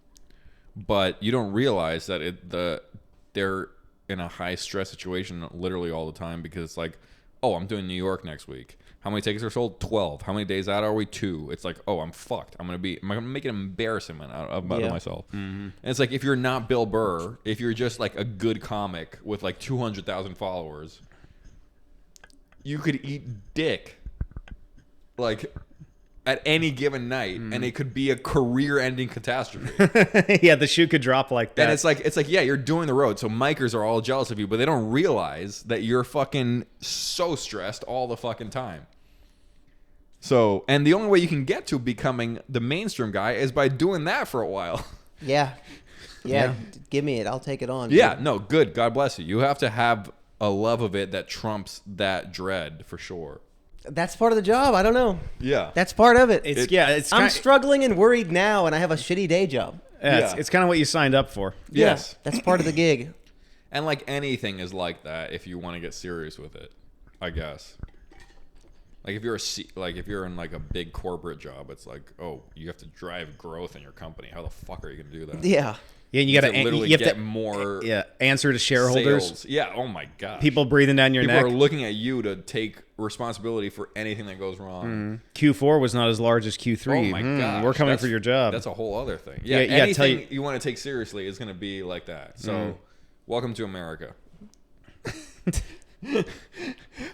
but you don't realize that they're in a high stress situation literally all the time because it's like, oh, I'm doing New York next week. How many tickets are sold? 12. How many days out are we? 2. It's like, oh, I'm fucked. I'm gonna make an embarrassment out of myself. And it's like, if you're not Bill Burr, if you're just like a good comic with like 200,000 followers, you could eat dick like at any given night, and it could be a career-ending catastrophe. Yeah, the shoe could drop like that. And it's like, yeah, you're doing the road, so micers are all jealous of you, but they don't realize that you're fucking so stressed all the fucking time. So, and the only way you can get to becoming the mainstream guy is by doing that for a while. Yeah. Give me it. I'll take it on. Yeah, dude. no, good. God bless you. You have to have a love of it that trumps that dread for sure. That's part of the job. I don't know. Yeah. That's part of it. I'm kind struggling and worried now, and I have a shitty day job. It's kind of what you signed up for. Yes. Yeah, that's part of the gig. And like anything is like that if you want to get serious with it, I guess. Like if you're in like a big corporate job, it's like, oh, you have to drive growth in your company. How the fuck are you gonna do that? Yeah. Yeah, and you got to literally get more. Yeah, answer to shareholders. Sales. Yeah. Oh my god. People breathing down your People neck. are looking at you to take responsibility for anything that goes wrong. Q4 was not as large as Q3. Oh my god. We're coming for your job. That's a whole other thing. Yeah. Anything you want to take seriously is going to be like that. So, welcome to America.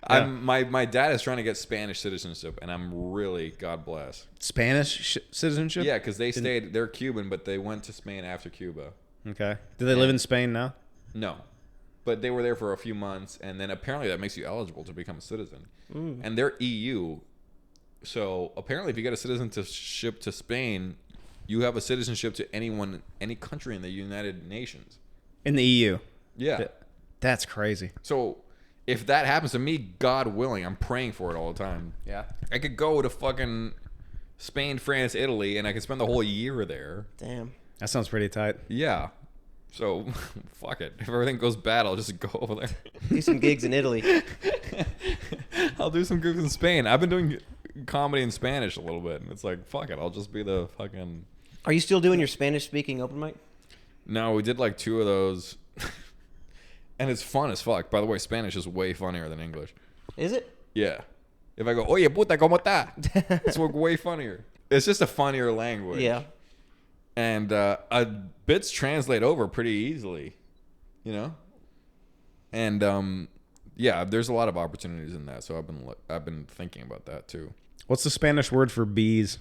My dad is trying to get Spanish citizenship, and I'm really, God bless. Spanish citizenship? Yeah, because they're Cuban, but they went to Spain after Cuba. Okay. Do they live in Spain now? No. But they were there for a few months, and then apparently that makes you eligible to become a citizen. And they're EU. So apparently if you get a citizenship to Spain, you have a citizenship to any country in the United Nations. In the EU? Yeah. That's crazy. So if that happens to me, God willing, I'm praying for it all the time. Yeah. I could go to fucking Spain, France, Italy, and I could spend the whole year there. Damn. That sounds pretty tight. Yeah. So, fuck it. If everything goes bad, I'll just go over there. Do some gigs in Italy. I'll do some gigs in Spain. I've been doing comedy in Spanish a little bit, and it's like, fuck it. I'll just be the fucking... Are you still doing your Spanish-speaking open mic? No, we did like 2 of those. And it's fun as fuck. By the way, Spanish is way funnier than English. Is it? Yeah. If I go, oye puta, ¿cómo está? It's way funnier. It's just a funnier language. Yeah. And bits translate over pretty easily, you know? And yeah, there's a lot of opportunities in that. So I've been thinking about that too. What's the Spanish word for bees?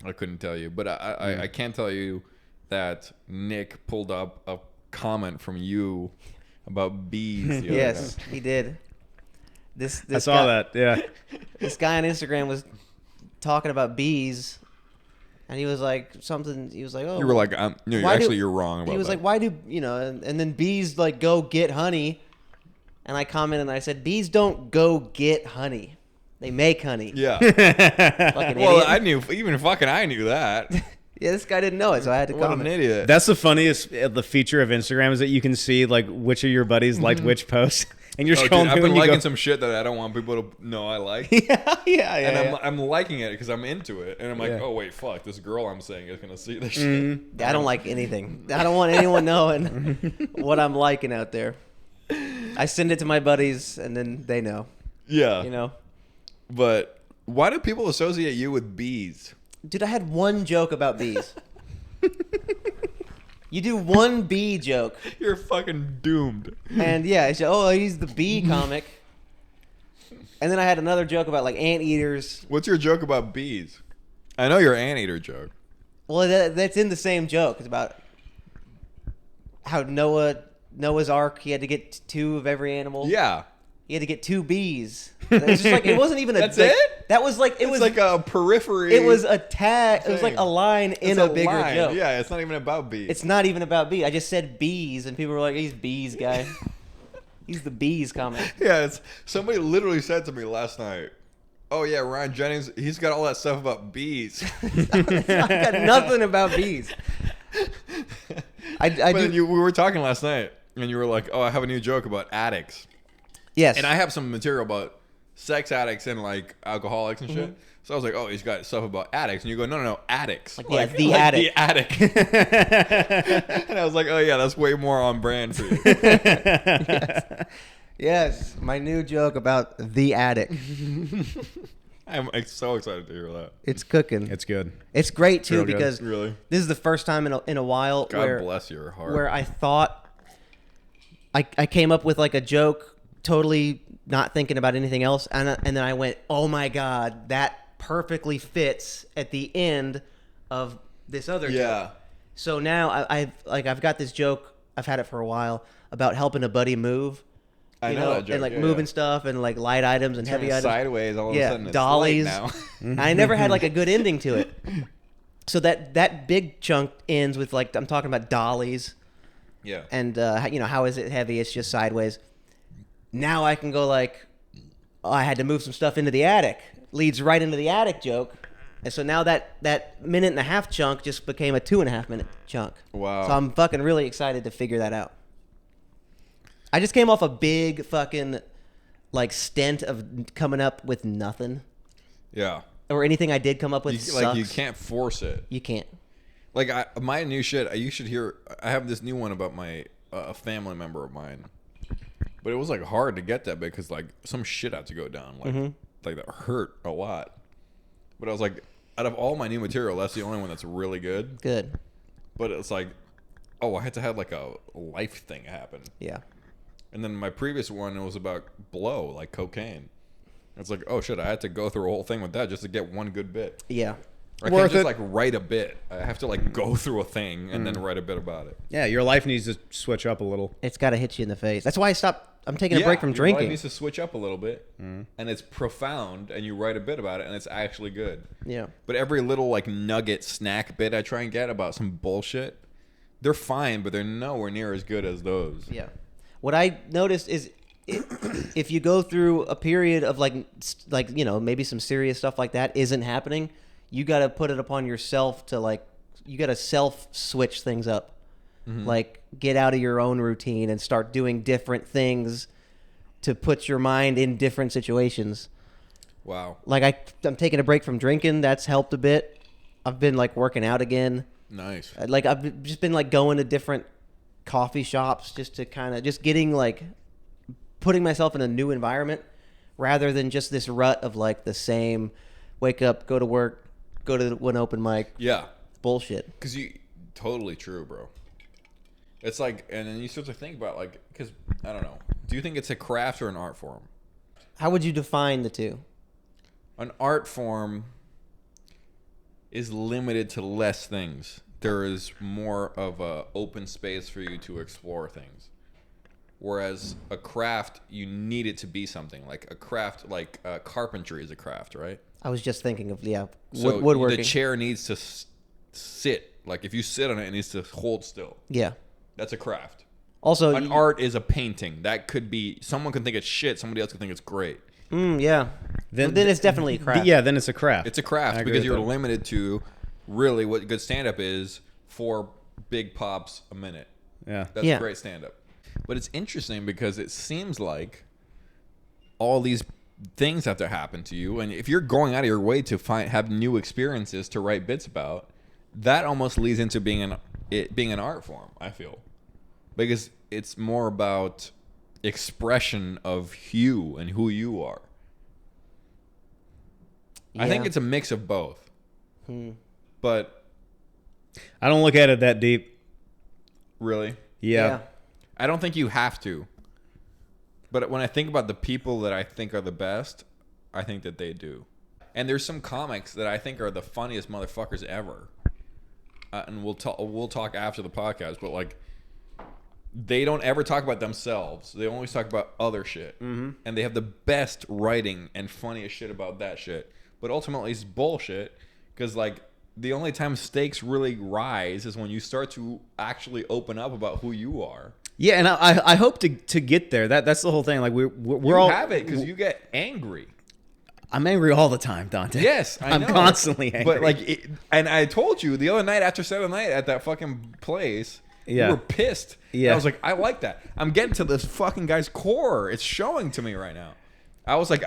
I couldn't tell you, but I can tell you that Nick pulled up a comment from you about bees. The other Yes, day. he did. This I saw that. Yeah. This guy on Instagram was talking about bees, and he was like something. He was like, "Oh, You were like, no, why you're wrong about that. He was like, "Why do And then bees like go get honey," and I commented and I said, "Bees don't go get honey; they make honey." Yeah. Fucking Well, idiot. I knew that. Yeah, this guy didn't know it, so I had to What comment. an idiot. That's the funniest. The feature of Instagram is that you can see like which of your buddies liked which post, and you're Oh, dude, scrolling I've through been and you liking go, some shit that I don't want people to know I like. yeah. And I'm liking it because I'm into it. And I'm like, Yeah. oh, wait, fuck. This girl I'm saying is going to see this shit. I don't like anything. I don't want anyone knowing what I'm liking out there. I send it to my buddies, and then they know. Yeah. You know. But Why do people associate you with bees? Dude, I had one joke about bees. You do one bee joke, You're fucking doomed. and yeah, it's, oh, he's the bee comic. And then I had another joke about like anteaters. What's your joke about bees? I know your anteater joke. Well, that's in the same joke. It's about how Noah's Ark. He had to get two of every animal. Yeah. He had to get two bees. And it was just like it wasn't even a. That's like, it? That was like it It's was like a periphery. It was a tag. It was like thing. a line in It's a bigger line. joke. Yeah, it's not even about bees. It's not even about bees. I just said bees, and people were like, "He's bees guy. He's the bees comic." Yeah, it's somebody literally said to me last night, "Oh yeah, Ryan Jennings, he's got all that stuff about bees." I got nothing about bees. I But do. we were talking last night, and you were like, "Oh, I have a new joke about addicts," Yes. and I have some material about sex addicts and like alcoholics and shit. So I was like, "Oh, he's got stuff about addicts," and you go, "No, addicts." yeah, the addict. The addict. And I was like, "Oh yeah, that's way more on brand for you." Yes, my new joke about the addict. I'm so excited to hear that. It's cooking. It's good. It's great too Real good. because Really? this is the first time in a while God bless your heart. where I thought I came up with like a joke, totally not thinking about anything else, and then I went, "Oh my god, that perfectly fits at the end of this other joke." Yeah. So now I've got this joke. I've had it for a while about helping a buddy move. I You know that joke, and like yeah, moving yeah. stuff and like light items and heavy Turning items. sideways all of a Yeah, sudden. It's dollies. light now. I never had like a good ending to it. So that big chunk ends with like I'm talking about dollies Yeah. and how is it heavy? It's just sideways. Now I can go like, oh, I had to move some stuff into the attic. Leads right into the attic joke. And so now that minute and a half chunk just became a 2.5 minute chunk. Wow. So I'm fucking really excited to figure that out. I just came off a big fucking like stint of coming up with nothing. Yeah. Or anything I did come up with sucks. Like you can't force it. You can't. Like my new shit, you should hear. I have this new one about my a family member of mine, but it was like hard to get that because like some shit had to go down, like that hurt a lot. But I was like, out of all my new material, that's the only one that's really good. Good. But it's like, oh, I had to have like a life thing happen. Yeah. And then my previous one, it was about blow, like cocaine. It's like, oh shit, I had to go through a whole thing with that just to get one good bit. Yeah. I Worth can't just it. like write a bit. I have to like go through a thing and then write a bit about it. Yeah, your life needs to switch up a little. It's got to hit you in the face. That's why I stopped. I'm taking a Yeah, break from your life drinking. needs to switch up a little bit, and it's profound, and you write a bit about it, and it's actually good. Yeah. But every little like nugget snack bit I try and get about some bullshit, they're fine, but they're nowhere near as good as those. Yeah. What I noticed is if you go through a period of like maybe some serious stuff like that isn't happening, you got to put it upon yourself to like you got to self switch things up. Like get out of your own routine and start doing different things to put your mind in different situations. Wow. Like I'm taking a break from drinking. That's helped a bit. I've been like working out again. Nice. Like I've just been like going to different coffee shops just to kind of just getting like putting myself in a new environment rather than just this rut of like the same wake up, go to work, go to one open mic Yeah. bullshit. Because you totally true, bro. It's like, and then you start to think about like, because I don't know. Do you think it's a craft or an art form? How would you define the two? An art form is limited to less things. There is more of a open space for you to explore things. Whereas a craft, you need it to be something. Like a craft, like carpentry is a craft, right? I was just thinking of So woodworking. the chair needs to sit. Like if you sit on it, it needs to hold still. Yeah. That's a craft. Also, An art is a painting. That could be, someone can think it's shit, somebody else could think it's great. Yeah. Then it's definitely a craft. Yeah, then it's a craft. It's a craft I agree because with you're that. limited to really what good stand-up is, 4 big pops a minute. Yeah. That's Yeah. great stand-up. But it's interesting because it seems like all these things have to happen to you, and if you're going out of your way to have new experiences to write bits about, that almost leads into being an art form, I feel. Because it's more about expression of you and who you are. I think Yeah. it's a mix of both. But I don't look at it that deep. really, Yeah. I don't think you have to. But when I think about the people that I think are the best, I think that they do. And there's some comics that I think are the funniest motherfuckers ever. And we'll talk after the podcast, but like they don't ever talk about themselves. They always talk about other shit. Mm-hmm. And they have the best writing and funniest shit about that shit. But ultimately it's bullshit because like the only time stakes really rise is when you start to actually open up about who you are. Yeah, and I hope to get there. That's the whole thing. Like we're You all have it because you get angry. I'm angry all the time, Dante. Yes, I know. I'm constantly angry. But like, and I told you the other night after Saturday night at that fucking place, Yeah. you were pissed. Yeah. And I was like, I like that. I'm getting to this fucking guy's core. It's showing to me right now. I was like,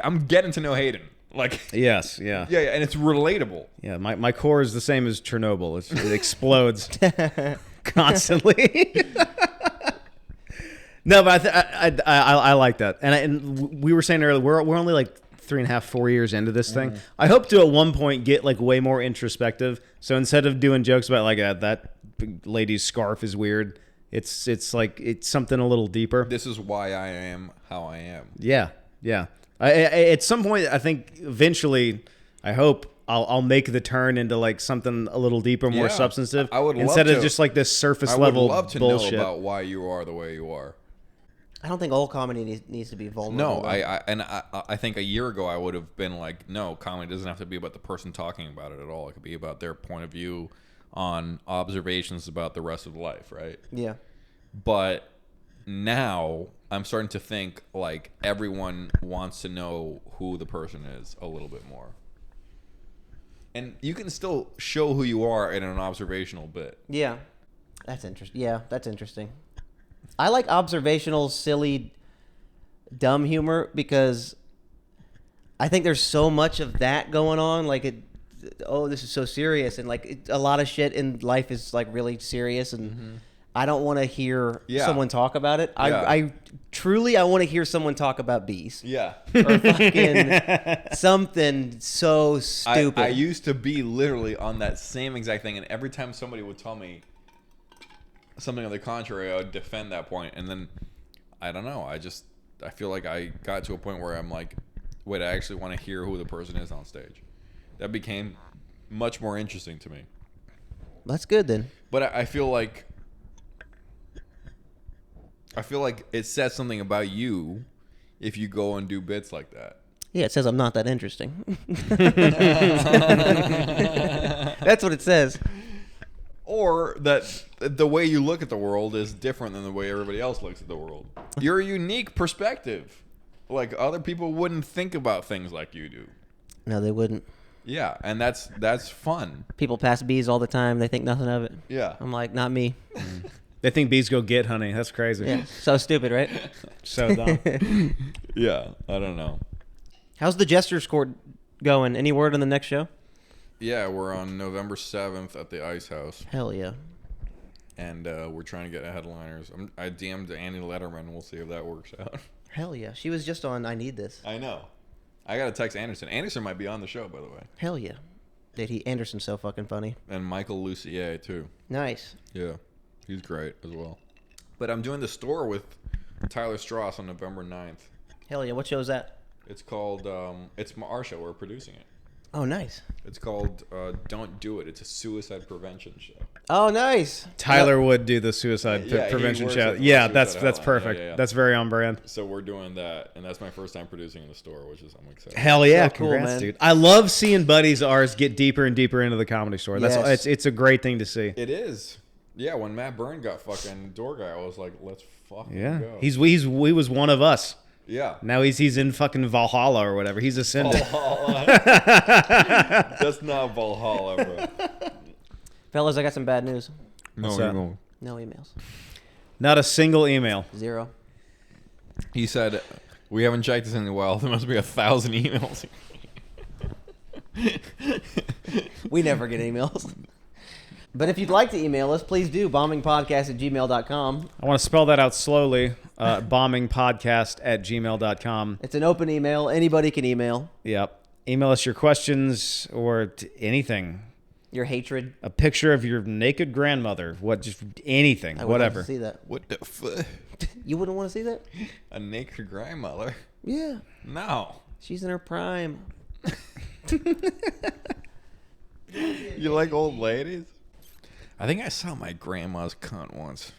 I'm getting to know Hayden. Like, Yes, yeah. yeah, and it's relatable. Yeah, my core is the same as Chernobyl. It explodes constantly. No, but I like that. And we were saying earlier, we're only like 3.5, 4 years into this thing. I hope to at one point get like way more introspective. So instead of doing jokes about like that lady's scarf is weird, it's like it's something a little deeper. This is why I am how I am. Yeah, yeah. At some point, I think eventually, I hope I'll make the turn into like something a little deeper, more Yeah, substantive. I would love instead of to. just like this surface I would level love to bullshit. know about why you are the way you are. I don't think all comedy needs to be vulnerable. No, though. I think a year ago I would have been like, no, comedy doesn't have to be about the person talking about it at all. It could be about their point of view on observations about the rest of life, right? Yeah. But now I'm starting to think like everyone wants to know who the person is a little bit more. And you can still show who you are in an observational bit. Yeah. That's interesting. Yeah, that's interesting. I like observational, silly, dumb humor because I think there's so much of that going on. Like, this is so serious. And, like, a lot of shit in life is, like, really serious. And I don't want to hear someone talk about it. Yeah. I truly want to hear someone talk about bees. Yeah. Or fucking something so stupid. I used to be literally on that same exact thing. And every time somebody would tell me something on the contrary, I would defend that point. And then, I don't know. I feel like I got to a point where I'm like, wait, I actually want to hear who the person is on stage. That became much more interesting to me. That's good then. But I feel like it says something about you if you go and do bits like that. Yeah, it says I'm not that interesting. That's what it says. Or that the way you look at the world is different than the way everybody else looks at the world. You're a unique perspective. Like, other people wouldn't think about things like you do. No, they wouldn't. Yeah, and that's fun. People pass bees all the time. They think nothing of it. Yeah. I'm like, not me. They think bees go get honey. That's crazy. Yeah, so stupid, right? So dumb. Yeah, I don't know. How's the Jesters Court going? Any word on the next show? Yeah, we're on November 7th at the Ice House. Hell yeah. And we're trying to get headliners. I DM'd Annie Letterman. We'll see if that works out. Hell yeah. She was just on I Need This. I know. I got to text Anderson. Anderson might be on the show, by the way. Hell yeah. Dude, Anderson's so fucking funny. And Michael Lucier, too. Nice. Yeah, he's great as well. But I'm doing the store with Tyler Strauss on November 9th. Hell yeah. What show is that? It's called, it's our show. We're producing it. Oh, nice. It's called Don't Do It. It's a suicide prevention show. Oh, nice. Tyler would do the suicide Yeah, he prevention works show. at the Yeah, Suicide that's Hotline. perfect. Yeah. That's very on brand. So we're doing that, and that's my first time producing in the store, which is I'm excited. Hell yeah, So cool, congrats, man. dude. I love seeing buddies of ours get deeper and deeper into the comedy store. That's Yes. it's a great thing to see. It is. Yeah, when Matt Byrne got fucking door guy, I was like, let's fucking Yeah, go. he was one of us. Yeah. Now he's in fucking Valhalla or whatever. He's ascended. Valhalla. That's not Valhalla, bro. Fellas, I got some bad news. What's that? No. No emails. Not a single email. 0. He said, we haven't checked this in a while. There must be 1,000 emails. We never get emails. But if you'd like to email us, please do. bombingpodcast@gmail.com. I want to spell that out slowly. Bombingpodcast@gmail.com. It's an open email. Anybody can email. Yep. Email us your questions or anything. Your hatred. A picture of your naked grandmother. Just anything. I would Whatever. like to see that. What the fuck? You wouldn't want to see that? A naked grandmother? Yeah. No. She's in her prime. You like old ladies? I think I saw my grandma's cunt once.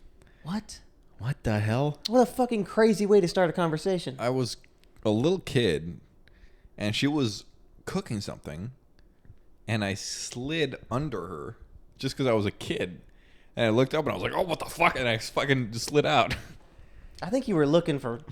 What? What the hell? What a fucking crazy way to start a conversation. I was a little kid, and she was cooking something, and I slid under her just because I was a kid. And I looked up, and I was like, oh, what the fuck? And I fucking just slid out. I think you were looking for it.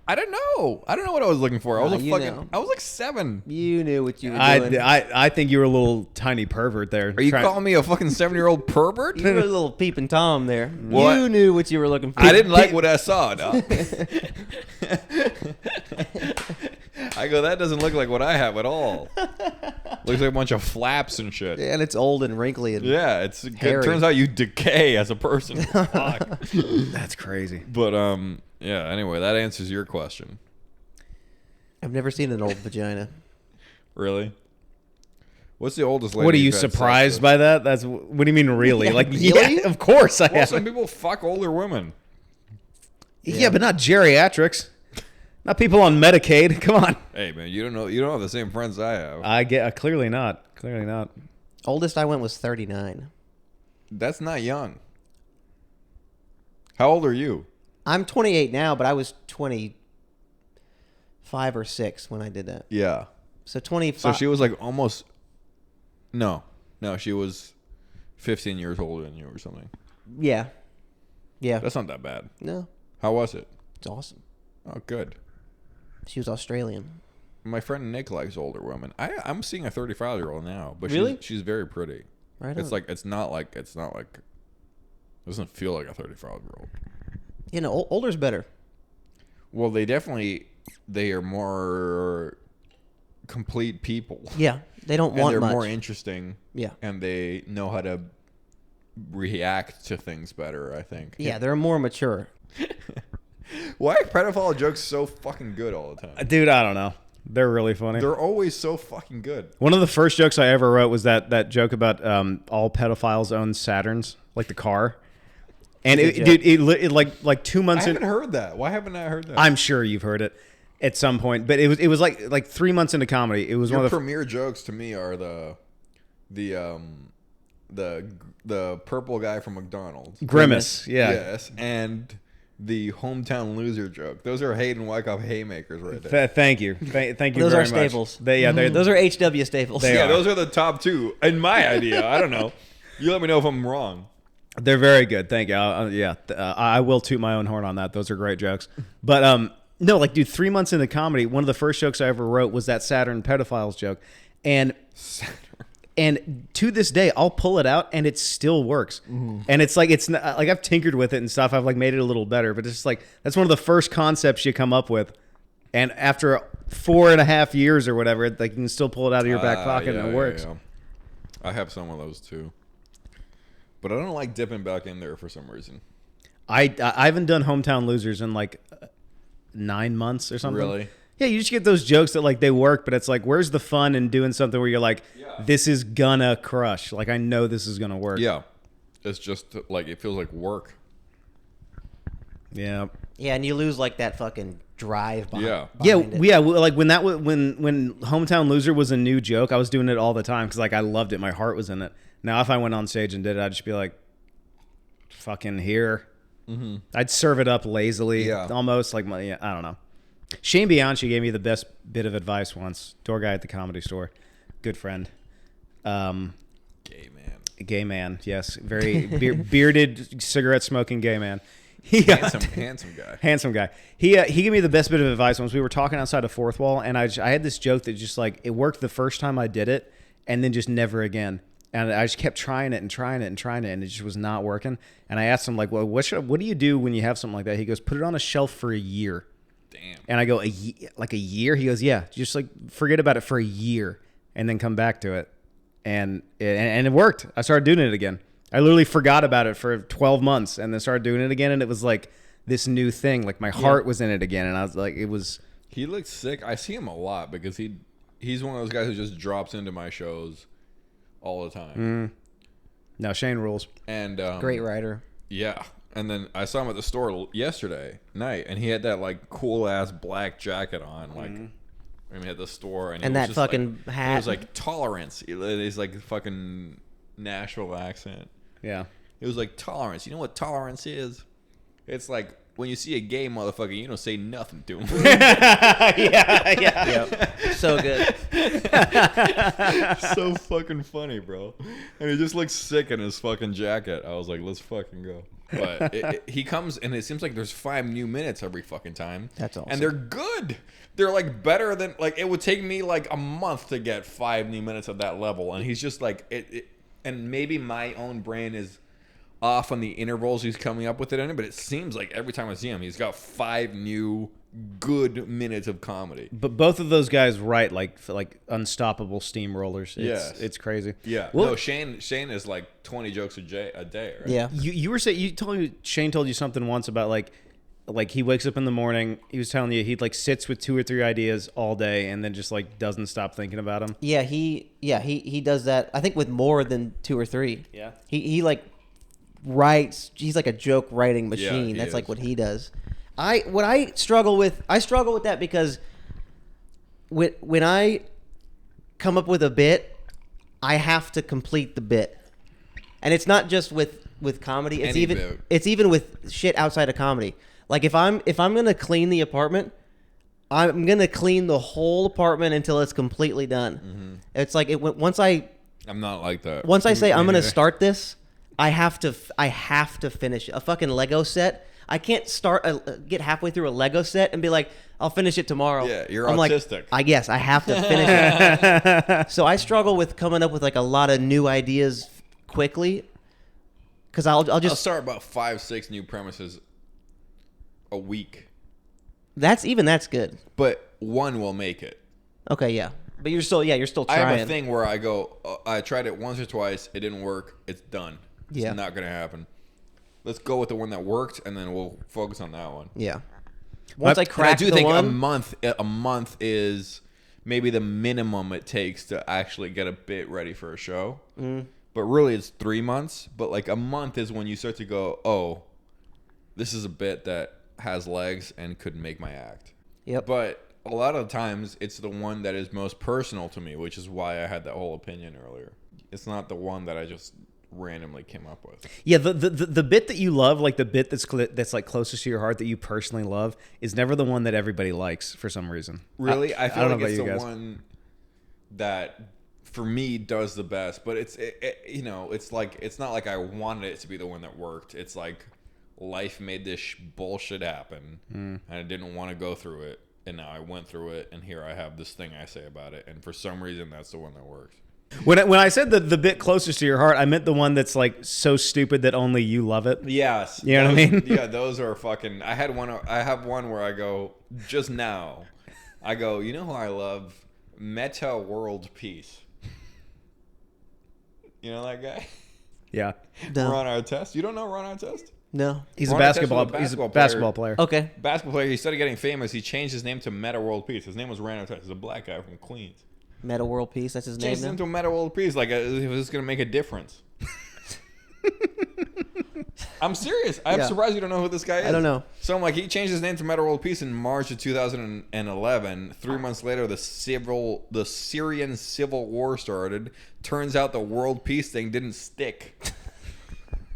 I don't know. I don't know what I was looking for. I was I was like 7. You knew what you were doing. I think you were a little tiny pervert there. Are you calling me a fucking 7-year-old pervert? You were a little peeping Tom there. What? You knew what you were looking for. I didn't like what I saw, dog. I go, that doesn't look like what I have at all. Looks like a bunch of flaps and shit. And it's old and wrinkly and Yeah, it hairy. turns out you decay as a person. Fuck. That's crazy. But yeah. Anyway, that answers your question. I've never seen an old vagina. Really? What's the oldest lady? What are you you've had sex surprised with? by that? What do you mean, really? Yeah, Like, really? yeah, of course I Well, have. some people fuck older women. Yeah, but not geriatrics. Not people on Medicaid. Come on. Hey man, you don't have the same friends I have. I get clearly not. Clearly not. Oldest I went was 39. That's not young. How old are you? I'm 28 now, but I was 25 or 6 when I did that. Yeah. So 25. So she was like almost. No, she was 15 years older than you or something. Yeah. Yeah. That's not that bad. No. How was it? It's awesome. Oh, good. She was Australian. My friend Nick likes older women. I'm seeing a 35-year-old now, but Really? she's very pretty. Right It's on. like it's not like it doesn't feel like a 35-year-old. You know, older's better. Well, they are more complete people. Yeah. They don't And want they're much. more interesting. Yeah. And they know how to react to things better, I think. Yeah, they're more mature. Why are pedophile jokes so fucking good all the time? Dude, I don't know. They're really funny. They're always so fucking good. One of the first jokes I ever wrote was that joke about all pedophiles own Saturns, like the car. And it like 2 months I in. haven't heard that. Why haven't I heard that? I'm sure you've heard it at some point, but it was like 3 months into comedy. It was Your one of the premier jokes to me are the purple guy from McDonald's. Grimace. Yeah. Yes, and the hometown loser joke. Those are Hayden Wyckoff haymakers right there. Thank you. Thank you Those very are staples. much. They're Those are HW staples. They Yeah, are. those are the top 2 in my idea. I don't know. You let me know if I'm wrong. They're very good. Thank you. I will toot my own horn on that. Those are great jokes. But no, like, dude, 3 months into comedy, one of the first jokes I ever wrote was that Saturn pedophiles joke, and to this day, I'll pull it out and it still works. And it's like like I've tinkered with it and stuff. I've like made it a little better, but it's just like that's one of the first concepts you come up with, and after 4.5 years or whatever, like you can still pull it out of your back pocket and it works. Yeah. I have some of those too, but I don't like dipping back in there for some reason. I haven't done Hometown Losers in like 9 months or something. Really? Yeah, you just get those jokes that like they work, but it's like, where's the fun in doing something where you're like, this is gonna crush. Like I know this is gonna work. Yeah, it's just like it feels like work. Yeah. Yeah, and you lose like that fucking drive behind, Yeah. behind it. Yeah. Like when when Hometown Loser was a new joke, I was doing it all the time because like I loved it. My heart was in it. Now if I went on stage and did it, I'd just be like, fucking here. Mm-hmm. I'd serve it up lazily, almost like I don't know. Shane Bianchi gave me the best bit of advice once. Door guy at the Comedy Store, good friend. Gay man, yes, very bearded, cigarette smoking gay man. Handsome guy. Handsome guy. He gave me the best bit of advice once. We were talking outside of Fourth Wall, and I had this joke that just like it worked the first time I did it, and then just never again. And I just kept trying it, and it just was not working. And I asked him like, "Well, what do you do when you have something like that?" He goes, "Put it on a shelf for a year." Damn. And I go, like a year? He goes, "Yeah, just like forget about it for a year, and then come back to it." And it worked. I started doing it again. I literally forgot about it for 12 months, and then started doing it again, and it was like this new thing. Like my heart was in it again, and I was like, it was He looks sick. I see him a lot because he's one of those guys who just drops into my shows all the time. No, Shane rules. And Great writer. Yeah. And then I saw him at the store yesterday night, and he had that like cool ass black jacket on, like. And he had the store, and And he was that just, fucking like, hat. It was like tolerance. It is like fucking Nashville accent. Yeah. It was like tolerance. You know what tolerance is? It's like when you see a gay motherfucker, you don't say nothing to him. Yep. So good. So fucking funny, bro. And he just looks sick in his fucking jacket. I was like, let's fucking go. But he comes, and it seems like there's 5 new minutes every fucking time. That's awesome. And they're good. They're like better than, like, it would take me like a month to get 5 new minutes at that level. And he's just like, and maybe my own brain is off on the intervals he's coming up with it in it, but it seems like every time I see him, he's got 5 new good minutes of comedy. But both of those guys write like unstoppable steamrollers. It's crazy. Yeah. Well, no, Shane is like 20 jokes a day, right? Yeah. You were saying, you told me Shane told you something once about like he wakes up in the morning. He was telling you he like sits with 2 or 3 ideas all day and then just like doesn't stop thinking about them. Yeah, he does that. I think with more than 2 or 3. Yeah. He like writes. He's like a joke writing machine. he That's is. like what he does. I struggle with that because when I come up with a bit, I have to complete the bit, and it's not just with comedy. It's Any bit. it's even with shit outside of comedy. Like if I'm gonna clean the apartment, I'm gonna clean the whole apartment until it's completely done. Mm-hmm. It's like once I'm not like that. I say I'm gonna start this, I have to finish it. A fucking Lego set. I can't get halfway through a Lego set and be like, I'll finish it tomorrow. Yeah, you're I'm autistic. Like, I guess I have to finish it. So I struggle with coming up with like a lot of new ideas quickly, because I'll I'll start about 5-6 new premises a week, that's good. but one will make it. Okay, yeah, but you're still I trying. have a thing where I go, I tried it once or twice, it didn't work, it's done. It's Yeah. not gonna happen. Let's go with the one that worked, and then we'll focus on that one. Yeah. Once I And crack I do the think one, a month is maybe the minimum it takes to actually get a bit ready for a show. But really, it's 3 months. But like a month is when you start to go, oh, this is a bit that has legs and could make my act. Yep. But a lot of times, it's the one that is most personal to me, which is why I had that whole opinion earlier. It's not the one that I just randomly came up with. Yeah, the bit that you love, like the bit that's like closest to your heart that you personally love, is never the one that everybody likes for some reason. Really, I feel don't know like it's about the you guys. one that for me does the best. But it's it's like it's not like I wanted it to be the one that worked. It's like life made this bullshit happen, and I didn't want to go through it, and now I went through it, and here I have this thing I say about it, and for some reason that's the one that works. When I said the bit closest to your heart, I meant the one that's like so stupid that only you love it. Yes. You know what I mean? Yeah, those are fucking... I have one where I go, just now, I go, you know who I love? Meta World Peace. You know that guy? Yeah, No. Ron Artest? You don't know Ron Artest? No. he's a Ron Artest was basketball player. Okay. Basketball player. He started getting famous. He changed his name to Meta World Peace. His name was Ron Artest. He's a black guy from Queens. Meta World Peace. That's his name. Changed his Now? name to Meta World Peace. Like, it was going to make a difference. I'm serious. I'm Yeah. surprised you don't know who this guy is. I don't know. So I'm like, he changed his name to Meta World Peace in March of 2011. 3 months later, the Syrian civil war started. Turns out the world peace thing didn't stick.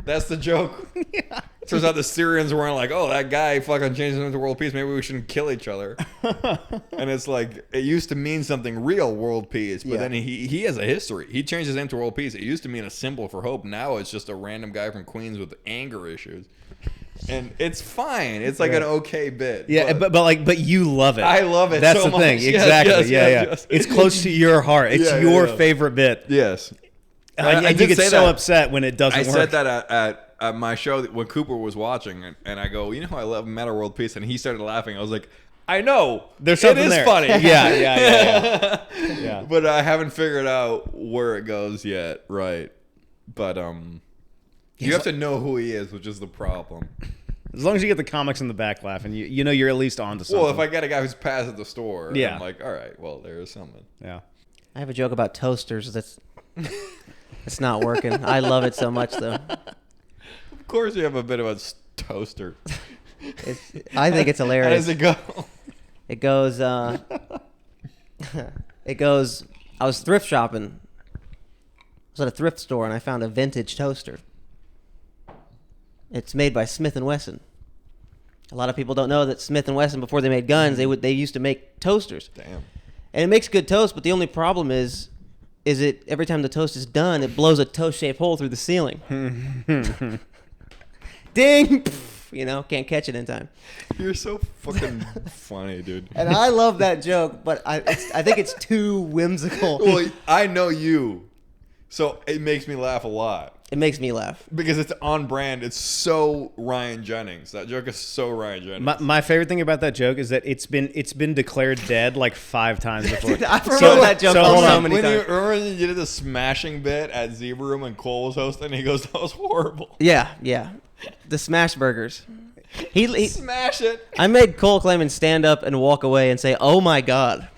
That's the joke. Yeah. Turns out the Syrians weren't like, oh, that guy fucking changed his name to world peace. Maybe we shouldn't kill each other. And it's like, it used to mean something real, world peace. But Yeah. then he has a history. He changed his name to world peace. It used to mean a symbol for hope. Now it's just a random guy from Queens with anger issues. And it's fine. It's like an okay bit. Yeah, but you love it. I love it That's so the thing. much. Yes, Exactly. yes, yeah, yes, yeah. yes. It's close to your heart. It's Yeah, your yeah. favorite bit. Yes. And I you did get say so that. upset when it doesn't I work. said that at my show when Cooper was watching, and I go, you know how I love Meta World Peace, and he started laughing. I was like, I know, There's something it is there. funny. Yeah. Yeah. But I haven't figured out where it goes yet. Right. But you have to know who he is, which is the problem. As long as you get the comics in the back laughing, you know you're at least on to something. Well, if I got a guy who's passed at the store, Yeah. I'm like, all right, well, there's something. Yeah. I have a joke about toasters that's it's not working. I love it so much though. Of course, you have a bit of a toaster. I think it's How hilarious. does it go? It goes. It goes. I was thrift shopping. I was at a thrift store and I found a vintage toaster. It's made by Smith and Wesson. A lot of people don't know that Smith and Wesson, before they made guns, they used to make toasters. Damn. And it makes good toast, but the only problem is it every time the toast is done, it blows a toast-shaped hole through the ceiling. Ding! You know, can't catch it in time. You're so fucking funny, dude. And I love that joke, but I think it's too whimsical. Well, I know you, so it makes me laugh a lot. It makes me laugh. Because it's on brand. It's so Ryan Jennings. That joke is so Ryan Jennings. My favorite thing about that joke is that it's been declared dead like 5 times before. Dude, I've heard that joke hold so on. many when times. you remember when you did the smashing bit at Zebra Room and Cole was hosting, he goes, "That was horrible." Yeah. The smash burgers. He Smash it. I made Cole Clayman stand up and walk away and say, "Oh my god."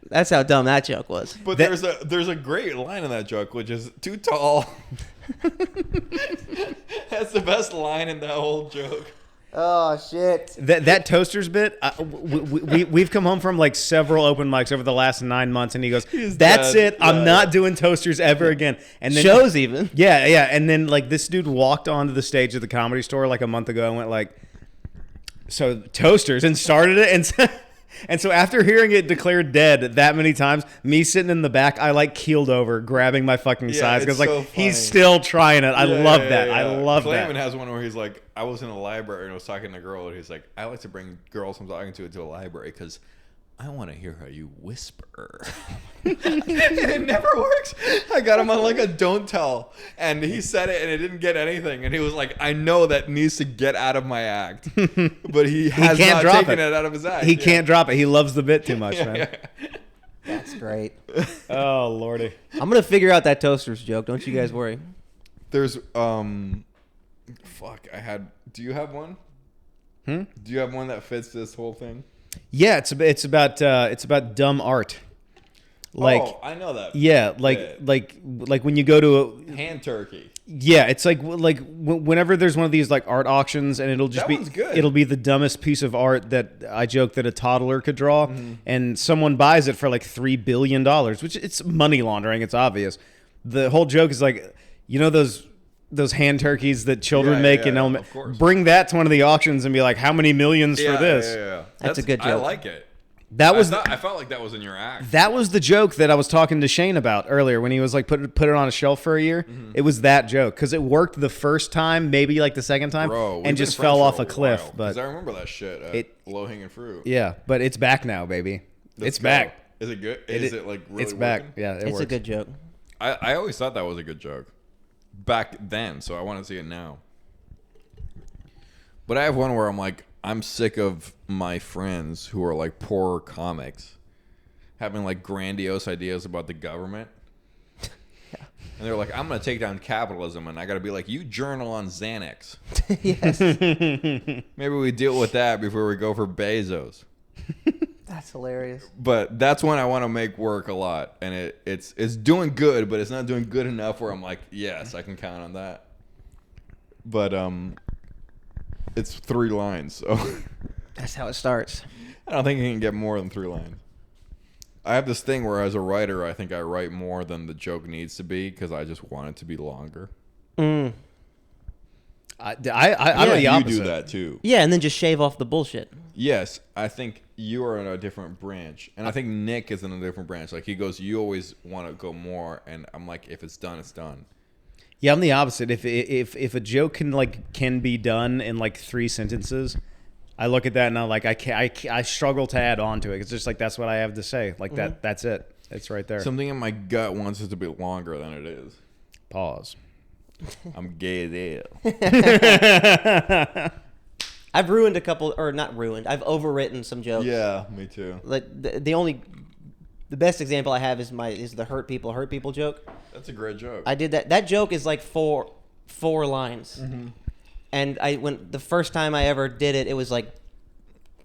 That's how dumb that joke was. But there's a great line in that joke, which is too tall. That's the best line in that whole joke. Oh shit. That toasters bit, we've come home from like several open mics over the last 9 months, and he goes, "That's dead. it. I'm Yeah. not doing toasters ever again." And then Shows even. Yeah, and then like this dude walked onto the stage at the Comedy Store like a month ago and went like, "So toasters," and started it, and so after hearing it declared dead that many times, me sitting in the back, I like keeled over, grabbing my fucking sides because it's like so he's funny. still trying it. I love that. Yeah. I love Clayman that. has one where he's like, I was in a library and I was talking to a girl, and he's like, I like to bring girls I'm talking to into a library because I want to hear how you whisper. And it never works. I got him on like a don't tell, and he said it and it didn't get anything, and he was like, I know that needs to get out of my act, but he has can't not drop taken it. it out of his act. He can't drop it. He loves the bit too much, man. That's great. Oh lordy. I'm gonna figure out that toasters joke. Don't you guys worry. There's fuck. Do you have one? Do you have one that fits this whole thing? Yeah, it's about dumb art. Like I know that. yeah, bit. like when you go to Hand turkey. yeah, it's like whenever there's one of these like art auctions, and it'll just That one's good. it'll be the dumbest piece of art that I joke that a toddler could draw, and someone buys it for like $3 billion, which it's money laundering. It's obvious. The whole joke is like, you know those hand turkeys that children make in elementary. of course. Bring that to one of the auctions and be like, how many millions for this? Yeah. That's a good I joke. like it. That was I felt like that was in your act. That was the joke that I was talking to Shane about earlier when he was like put it on a shelf for a year. It was that joke because it worked the first time, maybe like the second time, Bro, we've and been just friends fell for off a while, cliff. 'cause But I remember that shit at Low Hanging Fruit. yeah, but it's back now, baby. Let's It's go. back. Is it good? Is it like really It's back. working? Yeah, it It's works. a good joke. I always thought that was a good joke back then, so I want to see it now. But I have one where I'm like, I'm sick of my friends who are like poor comics having like grandiose ideas about the government. And they're like, I'm going to take down capitalism. And I got to be like, you journal on Xanax. Yes. Maybe we deal with that before we go for Bezos. That's hilarious. But that's when I want to make work a lot. And it's doing good, but it's not doing good enough where I'm like, yes, I can count on that. But it's 3 lines. So That's how it starts. I don't think you can get more than 3 lines. I have this thing where as a writer, I think I write more than the joke needs to be because I just want it to be longer. Mm. I'm the You opposite. do that too. Yeah, and then just shave off the bullshit. Yes, I think you are in a different branch. And I think Nick is in a different branch. Like he goes, you always want to go more. And I'm like, if it's done, it's done. Yeah, I'm the opposite. If a joke can be done in like 3 sentences, I look at that and I'm like, I struggle to add on to it. It's just like that's what I have to say. Like that's it. It's right there. Something in my gut wants it to be longer than it is. Pause. I'm gay as hell. I've ruined a couple, or not ruined. I've overwritten some jokes. Yeah, me too. Like the best example I have is the hurt people joke. That's a great joke. I did that. That joke is like four lines, And when the first time I ever did it, it was like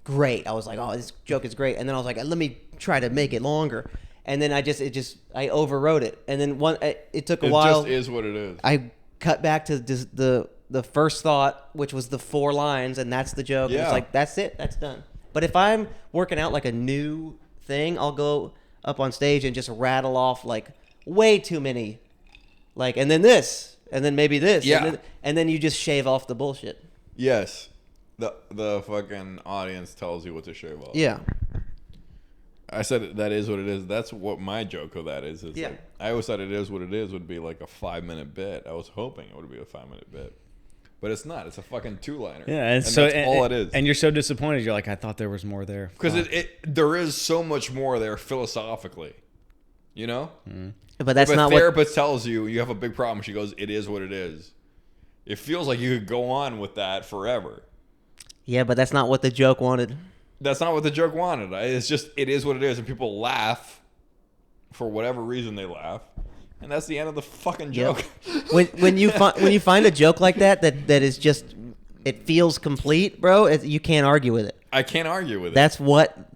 great. I was like, oh, this joke is great. And then I was like, let me try to make it longer. And then I overwrote it. And then it took a while. It just is what it is. I cut back to the first thought, which was the 4 lines, and that's the joke. Yeah. It's like, that's it. That's done. But if I'm working out like a new thing, I'll go up on stage and just rattle off like way too many. Like, and then this, and then maybe this. Yeah. And then you just shave off the bullshit. Yes. The fucking audience tells you what to shave off. Yeah. I said that is what it is. That's what my joke of that is. Yeah. Like, I always thought it is what it is would be like a 5-minute bit. I was hoping it would be a 5-minute bit. But it's not. It's a fucking 2-liner. Yeah, and so that's all it is. And you're so disappointed. You're like, I thought there was more there. Because there is so much more there philosophically. You know? But that's if not a what. therapist tells you you have a big problem, she goes, it is what it is. It feels like you could go on with that forever. Yeah, but that's not what the joke wanted. That's not what the joke wanted. It's just, it is what it is. And people laugh for whatever reason they laugh. And that's the end of the fucking joke. Yep. when you find a joke like that is just, it feels complete, bro. You can't argue with it. I can't argue with it. That's what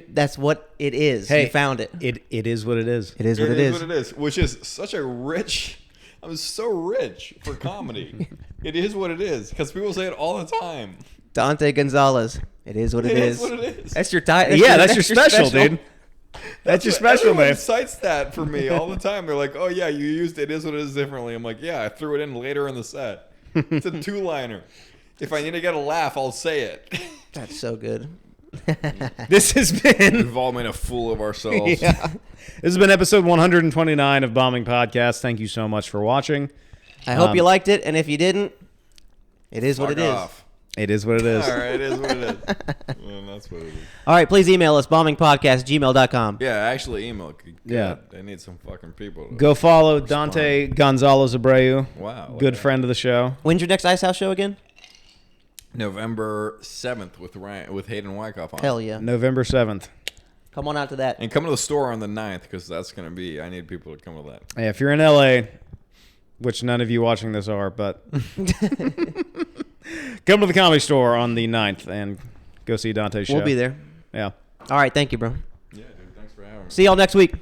that's what it is. Hey, you found it. It is what it is. It is what it is. What it is, which is such a rich. I'm so rich for comedy. It is what it is because people say it all the time. Dante Gonzalez. It is what it is. It is what it is. That's your title. That's your special, dude. That's your special, Everyone man. cites that for me all the time. They're like, "Oh yeah, you used it is what it is differently." I'm like, "Yeah, I threw it in later in the set. It's a 2-liner. If I need to get a laugh, I'll say it." That's so good. This has been. We've all made a fool of ourselves. Yeah. This has been episode 129 of Bombing Podcast. Thank you so much for watching. I hope you liked it, and if you didn't, it is what Fuck it is. off. It is what it is. All right, it is what it is. Well, that's what it is. All right, please email us, bombingpodcast@gmail.com. Yeah, actually, email. Yeah. They need some fucking people. Go follow Dante Gonzalez Abreu. Wow. Good friend of the show. When's your next Ice House show again? November 7th with Hayden Wyckoff on. Hell yeah. November 7th. Come on out to that. And come to the store on the 9th because that's going to be, I need people to come to that. Hey, if you're in LA, which none of you watching this are, but come to the Comedy Store on the 9th and go see Dante's show. We'll be there. Yeah. All right, thank you, bro. Yeah, dude. Thanks for having me. See y'all next week.